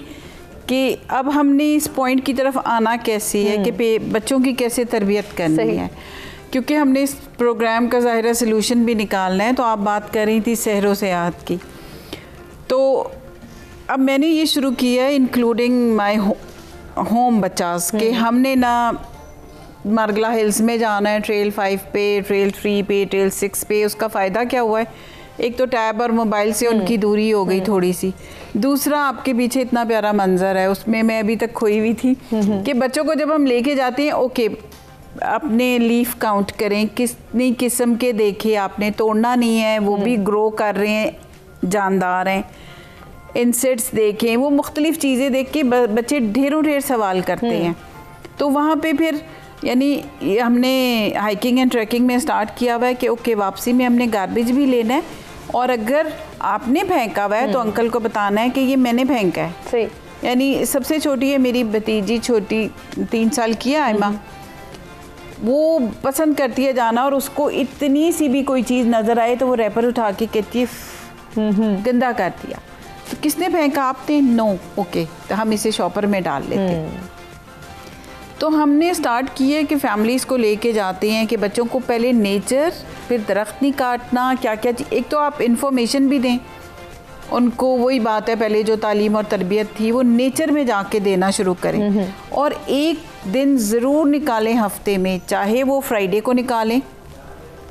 Speaker 2: कि अब हमने इस पॉइंट की तरफ आना कैसे है कि बच्चों की कैसे तरबियत करनी है, क्योंकि हमने इस प्रोग्राम का ज़ाहिर सलूशन भी निकालना है। तो आप बात कर रही थी सहरो सेहत की, तो अब मैंने ये शुरू किया है इंक्लूडिंग माय होम बच्चास के हमने ना मारगला हिल्स में जाना है, ट्रेल 5 पे, ट्रेल 3 पे, ट्रेल 6 पे। उसका फ़ायदा क्या हुआ है? एक तो टैब और मोबाइल से उनकी दूरी हो गई थोड़ी सी, दूसरा आपके पीछे इतना प्यारा मंजर है, उसमें मैं अभी तक खोई हुई थी कि बच्चों को जब हम लेके जाते हैं, ओके अपने लीफ काउंट करें, कितनी किस्म के देखे आपने, तोड़ना नहीं है, वो भी ग्रो कर रहे हैं, जानदार हैं, इंसेक्ट्स देखें, वो मुख्तलिफ चीज़ें देख के बच्चे ढेरों ढेर सवाल करते हैं। तो वहाँ पे फिर यानी हमने हाइकिंग एंड ट्रैकिंग में स्टार्ट किया हुआ है कि ओके वापसी में हमने गार्बेज भी लेना है, और अगर आपने फेंका हुआ है तो अंकल को बताना है कि ये मैंने फेंका है।
Speaker 1: सही।
Speaker 2: यानी सबसे छोटी है मेरी भतीजी, छोटी 3 साल की है आयमा, वो पसंद करती है जाना, और उसको इतनी सी भी कोई चीज़ नज़र आए तो वो रैपर उठा के कहती है गंदा कर दिया, तो किसने फेंका? आपने? नो, ओके, तो हम इसे शॉपर में डाल लेते हैं। तो हमने स्टार्ट किया कि फैमिलीज़ को लेके जाते हैं कि बच्चों को पहले नेचर, फिर दरख्त नहीं काटना, क्या क्या एक तो आप इन्फॉर्मेशन भी दें उनको, वही बात है पहले जो तालीम और तरबियत थी वो नेचर में जाके देना शुरू करें, और एक दिन ज़रूर निकालें हफ्ते में, चाहे वो फ्राइडे को निकालें,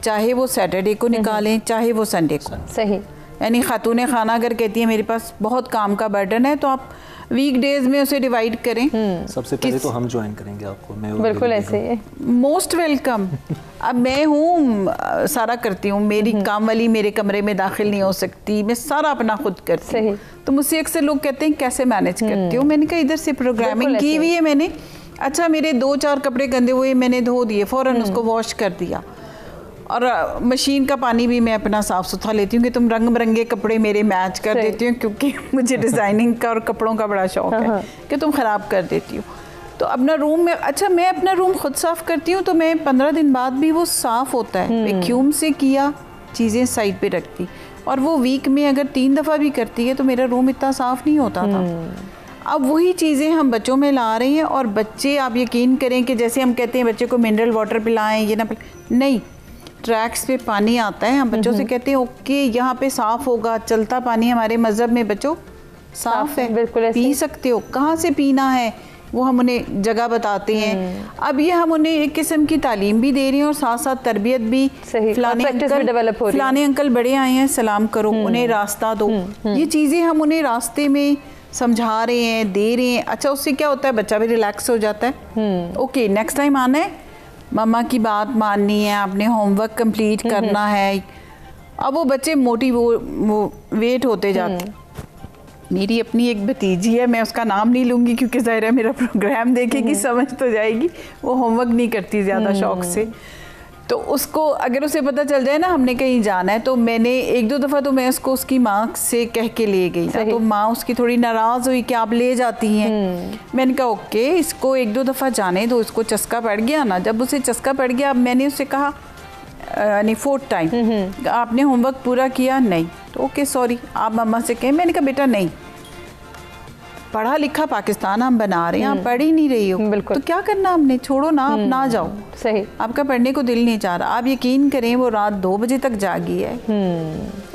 Speaker 2: चाहे वो सैटरडे को निकालें, चाहे वो संडे को।
Speaker 1: सही।
Speaker 2: यानी खातून खाना अगर कहती है मेरे पास बहुत काम का बर्डन है, तो आप वीक डेज में उसे डिवाइड करें।
Speaker 3: सबसे पहले तो हम ज्वाइन करेंगे आपको, मैं
Speaker 1: बिल्कुल ऐसे ही,
Speaker 2: मोस्ट वेलकम। अब मैं हूँ सारा करती हूँ, मेरी काम वाली मेरे कमरे में दाखिल नहीं हो सकती, मैं सारा अपना खुद करती हूँ। तो मुझसे अक्सर लोग कहते हैं कैसे मैनेज करती हूँ, मैंने कहा इधर से प्रोग्रामिंग की हुई है मैंने। अच्छा, मेरे 2-4 कपड़े गंदे हुए मैंने धो दिए, फ़ौरन उसको वॉश कर दिया, और मशीन का पानी भी मैं अपना साफ़ सुथरा लेती हूँ कि तुम रंग बिरंगे कपड़े मेरे मैच कर देती हूँ, क्योंकि मुझे डिज़ाइनिंग का और कपड़ों का बड़ा शौक़ है कि तुम ख़राब कर देती हो। तो अपना रूम में, अच्छा मैं अपना रूम खुद साफ़ करती हूँ तो मैं 15 दिन बाद भी वो साफ़ होता है, वैक्यूम से किया, चीज़ें साइड पे रखती, और वो वीक में अगर 3 दफ़ा भी करती है तो मेरा रूम इतना साफ़ नहीं होता था। अब वही चीज़ें हम बच्चों में ला रहे हैं, और बच्चे, आप यकीन करें कि जैसे हम कहते हैं बच्चे को मिनरल वाटर पिलाएं, ये ना नहीं, ट्रैक्स पे पानी आता है, हम बच्चों से कहते हैं ओके यहाँ पे साफ़ होगा, चलता पानी हमारे मज़हब में बच्चों साफ़ है, बिल्कुल पी सकते हो, कहाँ से पीना है वो हम उन्हें जगह बताते हैं। अब ये हम उन्हें एक किस्म की तालीम भी दे रहे हैं और साथ साथ तरबियत भी। फलाने अंकल बड़े आए हैं, सलाम करो, उन्हें रास्ता दो, ये चीज़ें हम उन्हें रास्ते में समझा रहे हैं, दे रहे हैं। अच्छा, उससे क्या होता है, बच्चा भी रिलैक्स हो जाता है। ओके, नेक्स्ट टाइम आना है, मम्मा की बात माननी है, आपने होमवर्क कंप्लीट करना है। अब वो बच्चे मोटिवेट होते जाते। मेरी अपनी एक भतीजी है, मैं उसका नाम नहीं लूँगी क्योंकि ज़ाहिर है मेरा प्रोग्राम देखेगी, समझ तो जाएगी। वो होमवर्क नहीं करती ज़्यादा शौक़ से, तो उसको अगर उसे पता चल जाए ना हमने कहीं जाना है, तो मैंने 1-2 दफ़ा तो मैं उसको उसकी माँ से कह के ले गई ना, तो माँ उसकी थोड़ी नाराज़ हुई कि आप ले जाती हैं। मैंने कहा ओके, इसको 1-2 दफ़ा जाने दो, इसको चस्का पड़ गया ना। जब उसे चस्का पड़ गया, अब मैंने उससे कहा यानी 4th टाइम आपने होमवर्क पूरा किया? नहीं। तो ओके सॉरी, आप मम्मा से कहें। मैंने कहा बेटा नहीं, पढ़ा लिखा पाकिस्तान हम बना रहे हैं, आप पढ़ ही नहीं रही हो, तो क्या करना हमने, छोड़ो ना, आप ना जाओ।
Speaker 1: सही,
Speaker 2: आपका पढ़ने को दिल नहीं चाह रहा। आप यकीन करें वो रात 2 बजे तक जागी है,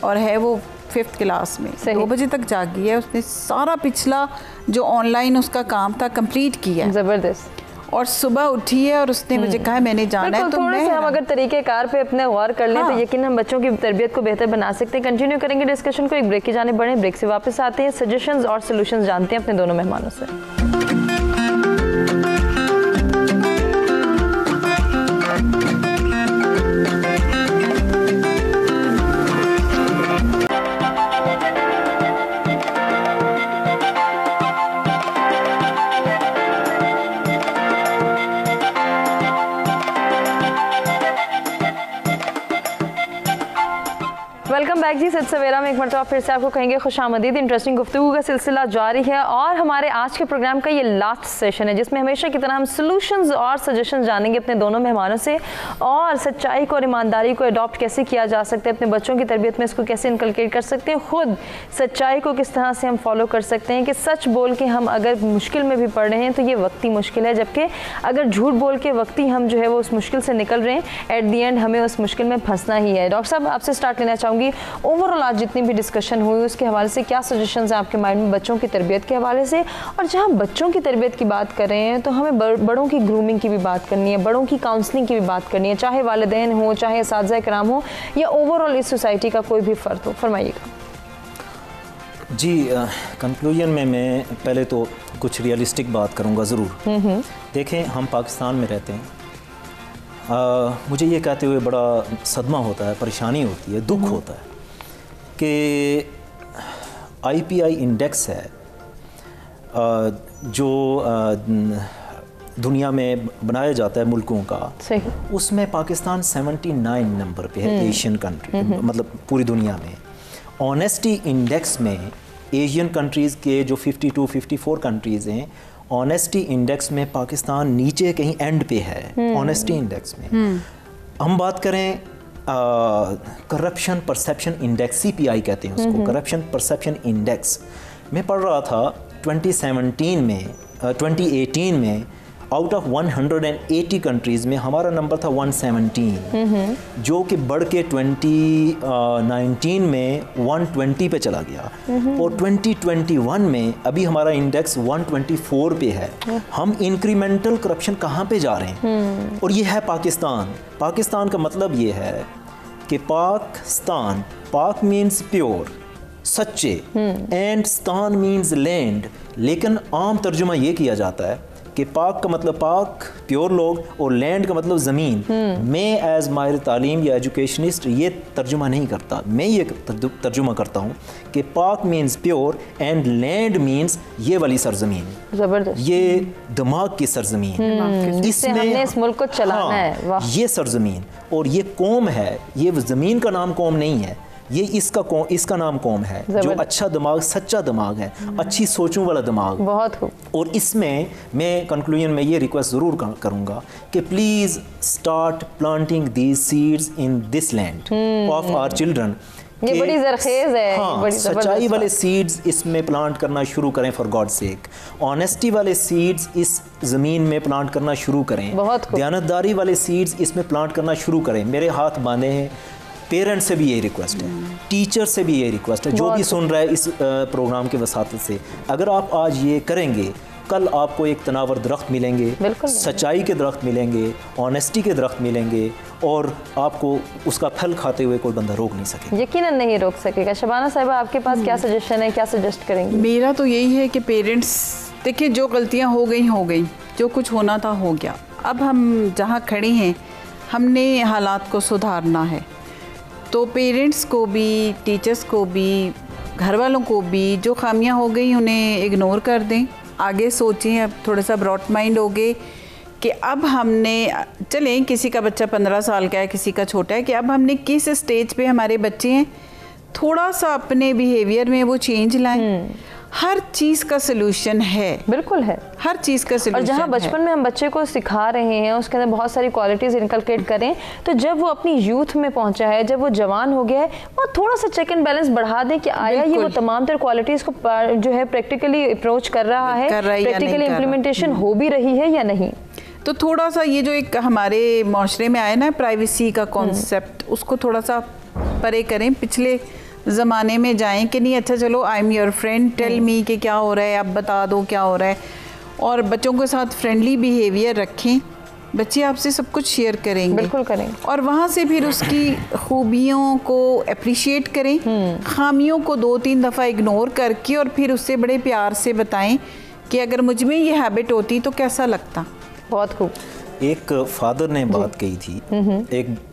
Speaker 2: और है वो 5th क्लास में, 2 बजे तक जागी है। उसने सारा पिछला जो ऑनलाइन उसका काम था कंप्लीट किया है।
Speaker 1: ज़बरदस्त।
Speaker 2: और सुबह उठी है और उसने मुझे कहा मैंने जाना है, तो
Speaker 1: थोड़े से हम अगर तरीक़ेकार पे अपने गौर कर लें तो यकीन हम बच्चों की तरबियत को बेहतर बना सकते हैं। कंटिन्यू करेंगे डिस्कशन को, एक ब्रेक की जाने बढ़े, ब्रेक से वापस आते हैं, सजेशंस और सॉल्यूशंस जानते हैं अपने दोनों मेहमानों से। वेलकम बैक जी, सच सवेरा में एक मरतबा फिर से आपको कहेंगे खुशामदीद। इंटरेस्टिंग गुफ्तगू का सिलसिला जारी है और हमारे आज के प्रोग्राम का ये लास्ट सेशन है जिसमें हमेशा की तरह हम सॉल्यूशंस और सजेशन जानेंगे अपने दोनों मेहमानों से, और सच्चाई को और ईमानदारी को अडॉप्ट कैसे किया जा सकता है, अपने बच्चों की तरबियत में इसको कैसे इनकलकेट कर सकते हैं, खुद सच्चाई को किस तरह से हम फॉलो कर सकते हैं कि सच बोल के हम अगर मुश्किल में भी पड़ रहे हैं तो ये वक्ती मुश्किल है, जबकि अगर झूठ बोल के वक्ती हम जो है वो उस मुश्किल से निकल रहे हैं, एट दी एंड हमें उस मुश्किल में फंसना ही है। डॉक्टर साहब, आपसे स्टार्ट लेना चाहूँगी, ओवरऑल आज जितनी भी डिस्कशन हुई उसके हवाले से क्या सजेशंस हैं आपके माइंड में बच्चों की तरबियत के हवाले से? और जहाँ बच्चों की तरबियत की बात कर रहे हैं तो हमें बड़ों की ग्रूमिंग की भी बात करनी है, बड़ों की काउंसलिंग की भी बात करनी है, चाहे वालिदैन हो, चाहे असातिज़ा किराम हो, या ओवरऑल इस सोसाइटी का कोई भी फ़र्द हो। फरमाइएगा
Speaker 3: जी। कंक्लूजन में मैं पहले तो कुछ रियलिस्टिक बात करूँगा ज़रूर। देखें, हम पाकिस्तान में रहते हैं, मुझे ये कहते हुए बड़ा सदमा होता है, परेशानी होती है, दुख होता है कि IPI इंडेक्स है जो दुनिया में बनाया जाता है मुल्कों का,
Speaker 1: सही, उसमें
Speaker 3: पाकिस्तान 79 नंबर पे है एशियन कंट्री, मतलब पूरी दुनिया में। ऑनेस्टी इंडेक्स में एशियन कंट्रीज़ के जो 52-54 कंट्रीज़ हैं, ऑनेस्टी इंडेक्स में पाकिस्तान नीचे कहीं एंड पे है ऑनेस्टी इंडेक्स में। हम बात करें करप्शन परसेप्शन इंडेक्स, CPI कहते हैं उसको, करप्शन परसेप्शन इंडेक्स। मैं पढ़ रहा था 2018 में आउट ऑफ 180 कंट्रीज़ में हमारा नंबर था 117, जो कि बढ़ के 2019 में 120 पे चला गया, और 2021 में अभी हमारा इंडेक्स 124 पे है। हम इंक्रीमेंटल करप्शन कहाँ पे जा रहे हैं? और ये है पाकिस्तान। पाकिस्तान का मतलब ये है कि पाकिस्तान, पाक मीन्स प्योर, सच्चे, एंड स्तान मीन्स लैंड, लेकिन आम तर्जुमा ये किया जाता है कि पाक का मतलब पाक, प्योर लोग, और लैंड का मतलब ज़मीन। मैं एज़ माहिर तालीम या एजुकेशनिस्ट ये तर्जुमा नहीं करता, मैं ये तर्जुमा करता हूँ कि पाक means pure and land means ये वाली सरजमीन,
Speaker 1: ज़बरदस्त,
Speaker 3: ये दिमाग की सरजमीन,
Speaker 1: इसमें हमने इस मुल्क को चलाना है।
Speaker 3: ये सरजमीन, और ये कौम है, ये ज़मीन का नाम कौम नहीं है, ये इसका नाम कौम है, जो अच्छा दिमाग, सच्चा दिमाग है, अच्छी सोचों वाला दिमाग।
Speaker 1: बहुत खूब। और
Speaker 3: इसमें मैं कंक्लूजन में ये रिक्वेस्ट ज़रूर करूँगा कि please start planting these seeds in this land of our children.
Speaker 1: ये बड़ी ज़रखेज़ है।
Speaker 3: हाँ,
Speaker 1: बड़ी
Speaker 3: सच्चाई वाले सीड्स इसमें प्लांट करना शुरू करें, फॉर गॉड सेक। ऑनेस्टी वाले सीड्स इस ज़मीन में प्लांट करना शुरू करें। दयानतदारी वाले सीड्स इसमें प्लांट करना शुरू करें। मेरे हाथ बांधे हैं, पेरेंट्स से भी यही रिक्वेस्ट है, टीचर से भी यही रिक्वेस्ट है, जो भी सुन रहा है इस प्रोग्राम के वसातत से, अगर आप आज ये करेंगे, कल आपको एक तनावर दरख्त मिलेंगे, सच्चाई के दरख्त मिलेंगे, ऑनेस्टी के दरख्त मिलेंगे, और आपको उसका फल खाते हुए कोई बंदा रोक नहीं सकेगा,
Speaker 1: यकीनन नहीं रोक सकेगा। शबाना साहिबा, आपके पास क्या सजेशन है, क्या सजेस्ट करेंगे?
Speaker 2: मेरा तो यही है कि पेरेंट्स, देखिए, जो गलतियाँ हो गई, जो कुछ होना था हो गया। अब हम जहाँ खड़े हैं, हमने हालात को सुधारना है, तो पेरेंट्स को भी, टीचर्स को भी, घर वालों को भी, जो खामियां हो गई उन्हें इग्नोर कर दें, आगे सोचें। अब थोड़ा सा ब्रॉड माइंड हो गए कि अब हमने, चलें, किसी का बच्चा 15 साल का है, किसी का छोटा है, कि अब हमने किस स्टेज पे हमारे बच्चे हैं, थोड़ा सा अपने बिहेवियर में वो चेंज लाएं। हर चीज़ का सलूशन है, बिल्कुल है, हर चीज़ का सलूशन।
Speaker 1: और जहाँ बचपन में हम बच्चे को सिखा रहे हैं, उसके अंदर बहुत सारी क्वालिटीज़ इनकलकेट करें, तो जब वो अपनी यूथ में पहुँचा है, जब वो जवान हो गया है, वो थोड़ा सा चेक एंड बैलेंस बढ़ा दें कि आया ये वो तमाम तर क्वालिटीज़ को जो है प्रैक्टिकली अप्रोच कर रहा है, प्रैक्टिकली इम्प्लीमेंटेशन हो भी रही है या नहीं।
Speaker 2: तो थोड़ा सा ये जो एक हमारे माशरे में आया ना प्राइवेसी का कॉन्सेप्ट, उसको थोड़ा सा परे करें, पिछले ज़माने में जाएं कि नहीं, अच्छा चलो, I am your friend, tell me कि क्या हो रहा है, आप बता दो क्या हो रहा है। और बच्चों के साथ फ्रेंडली बिहेवियर रखें। बच्चे आपसे सब कुछ शेयर करेंगे,
Speaker 1: बिल्कुल करेंगे,
Speaker 2: और वहाँ से फिर उसकी खूबियों को अप्रिशिएट करें, खामियों को 2-3 दफ़ा इग्नोर करके और फिर उससे बड़े प्यार से बताएं कि अगर मुझ में ये हैबिट होती तो कैसा लगता।
Speaker 1: बहुत खूब।
Speaker 3: एक फादर ने बात कही थी,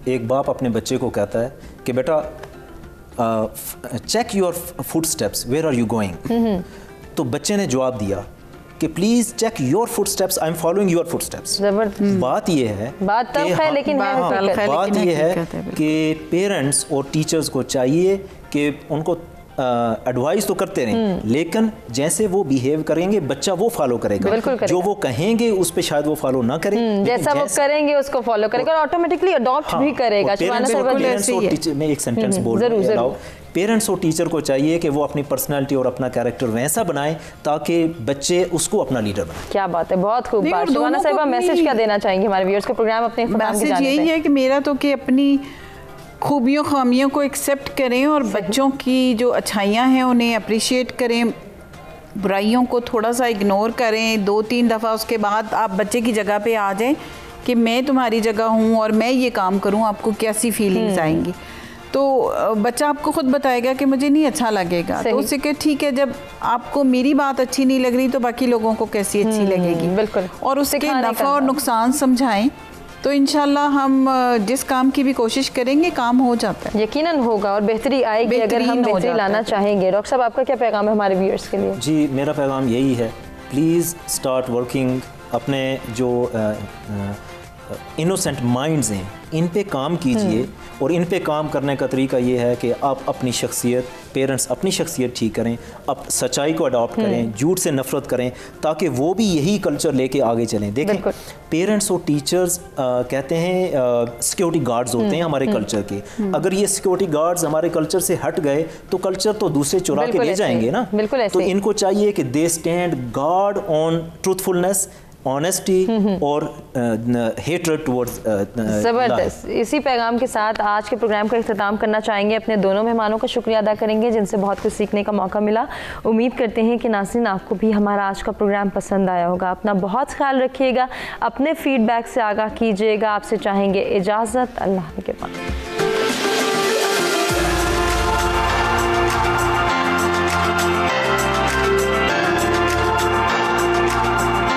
Speaker 3: एक बाप अपने बच्चे को कहता है कि बेटा check your footsteps, where are you going. तो बच्चे ने जवाब दिया कि please check your footsteps, I am following your footsteps.
Speaker 1: बात
Speaker 3: ये है,
Speaker 1: बात तल्ख है लेकिन
Speaker 3: बात ये है कि पेरेंट्स और टीचर्स को चाहिए कि उनको एडवाइस तो करते रहें, लेकिन जैसे वो बिहेव करेंगे बच्चा वो फॉलो करेगा। जो वो कहेंगे उस पे शायद वो फॉलो ना करे,
Speaker 1: जैसा वो करेंगे उसको फॉलो करेगा और ऑटोमेटिकली अडॉप्ट भी करेगा।
Speaker 3: मैं एक सेंटेंस बोल रहा हूं, पेरेंट्स और टीचर को चाहिए कि वो अपनी पर्सनालिटी और अपना कैरेक्टर वैसा बनाएं ताकि बच्चे उसको अपना लीडर बनाएं।
Speaker 1: क्या बात है, बहुत खूब बात। शुबाना साहिबा, मैसेज क्या देना चाहेंगे हमारे व्यूअर्स को प्रोग्राम अपने
Speaker 2: मैसेज यही है कि मेरा तो कि अपनी खूबियों खामियों को एक्सेप्ट करें और बच्चों की जो अच्छाइयाँ हैं उन्हें अप्रिशिएट करें, बुराइयों को थोड़ा सा इग्नोर करें 2-3 दफ़ा। उसके बाद आप बच्चे की जगह पे आ जाएं कि मैं तुम्हारी जगह हूँ और मैं ये काम करूँ, आपको कैसी फीलिंग्स आएंगी। तो बच्चा आपको खुद बताएगा कि मुझे नहीं अच्छा लगेगा, तो उससे कि ठीक है, जब आपको मेरी बात अच्छी नहीं लग रही तो बाकी लोगों को कैसी अच्छी लगेगी।
Speaker 1: बिल्कुल।
Speaker 2: और उसके नफ़ा और नुकसान समझाएं तो इंशाल्लाह हम जिस काम की भी कोशिश करेंगे काम हो जाता है,
Speaker 1: यकीनन होगा और बेहतरी आएगी अगर हम बेहतरी लाना चाहेंगे। डॉक्टर साहब, आपका क्या पैगाम है हमारे व्यूअर्स के लिए?
Speaker 3: जी, मेरा पैगाम यही है, प्लीज़ स्टार्ट वर्किंग। अपने जो इनोसेंट माइंड्स हैं इन पे काम कीजिए, और इन पे काम करने का तरीका ये है कि आप अपनी शख्सियत, पेरेंट्स अपनी शख्सियत ठीक करें, अब सच्चाई को अडॉप्ट करें, झूठ से नफरत करें, ताकि वो भी यही कल्चर लेके आगे चलें। देखें, पेरेंट्स और टीचर्स कहते हैं सिक्योरिटी गार्ड्स होते हैं हमारे कल्चर के। अगर ये सिक्योरिटी गार्ड्स हमारे कल्चर से हट गए तो कल्चर तो दूसरे चुरा के ले जाएंगे ना। तो इनको चाहिए कि they stand guard on truthfulness, honesty और हेट्रेड टुवर्ड्स।
Speaker 1: ज़बरदस्त। इसी पैगाम के साथ आज के प्रोग्राम का इख्तिताम करना चाहेंगे। अपने दोनों मेहमानों का शुक्रिया अदा करेंगे जिनसे बहुत कुछ सीखने का मौका मिला। उम्मीद करते हैं कि नाज़रीन आपको भी हमारा आज का प्रोग्राम पसंद आया होगा। अपना बहुत ख्याल रखिएगा, अपने फीडबैक से आगाह कीजिएगा। आपसे चाहेंगे इजाज़त। अल्लाह के पास।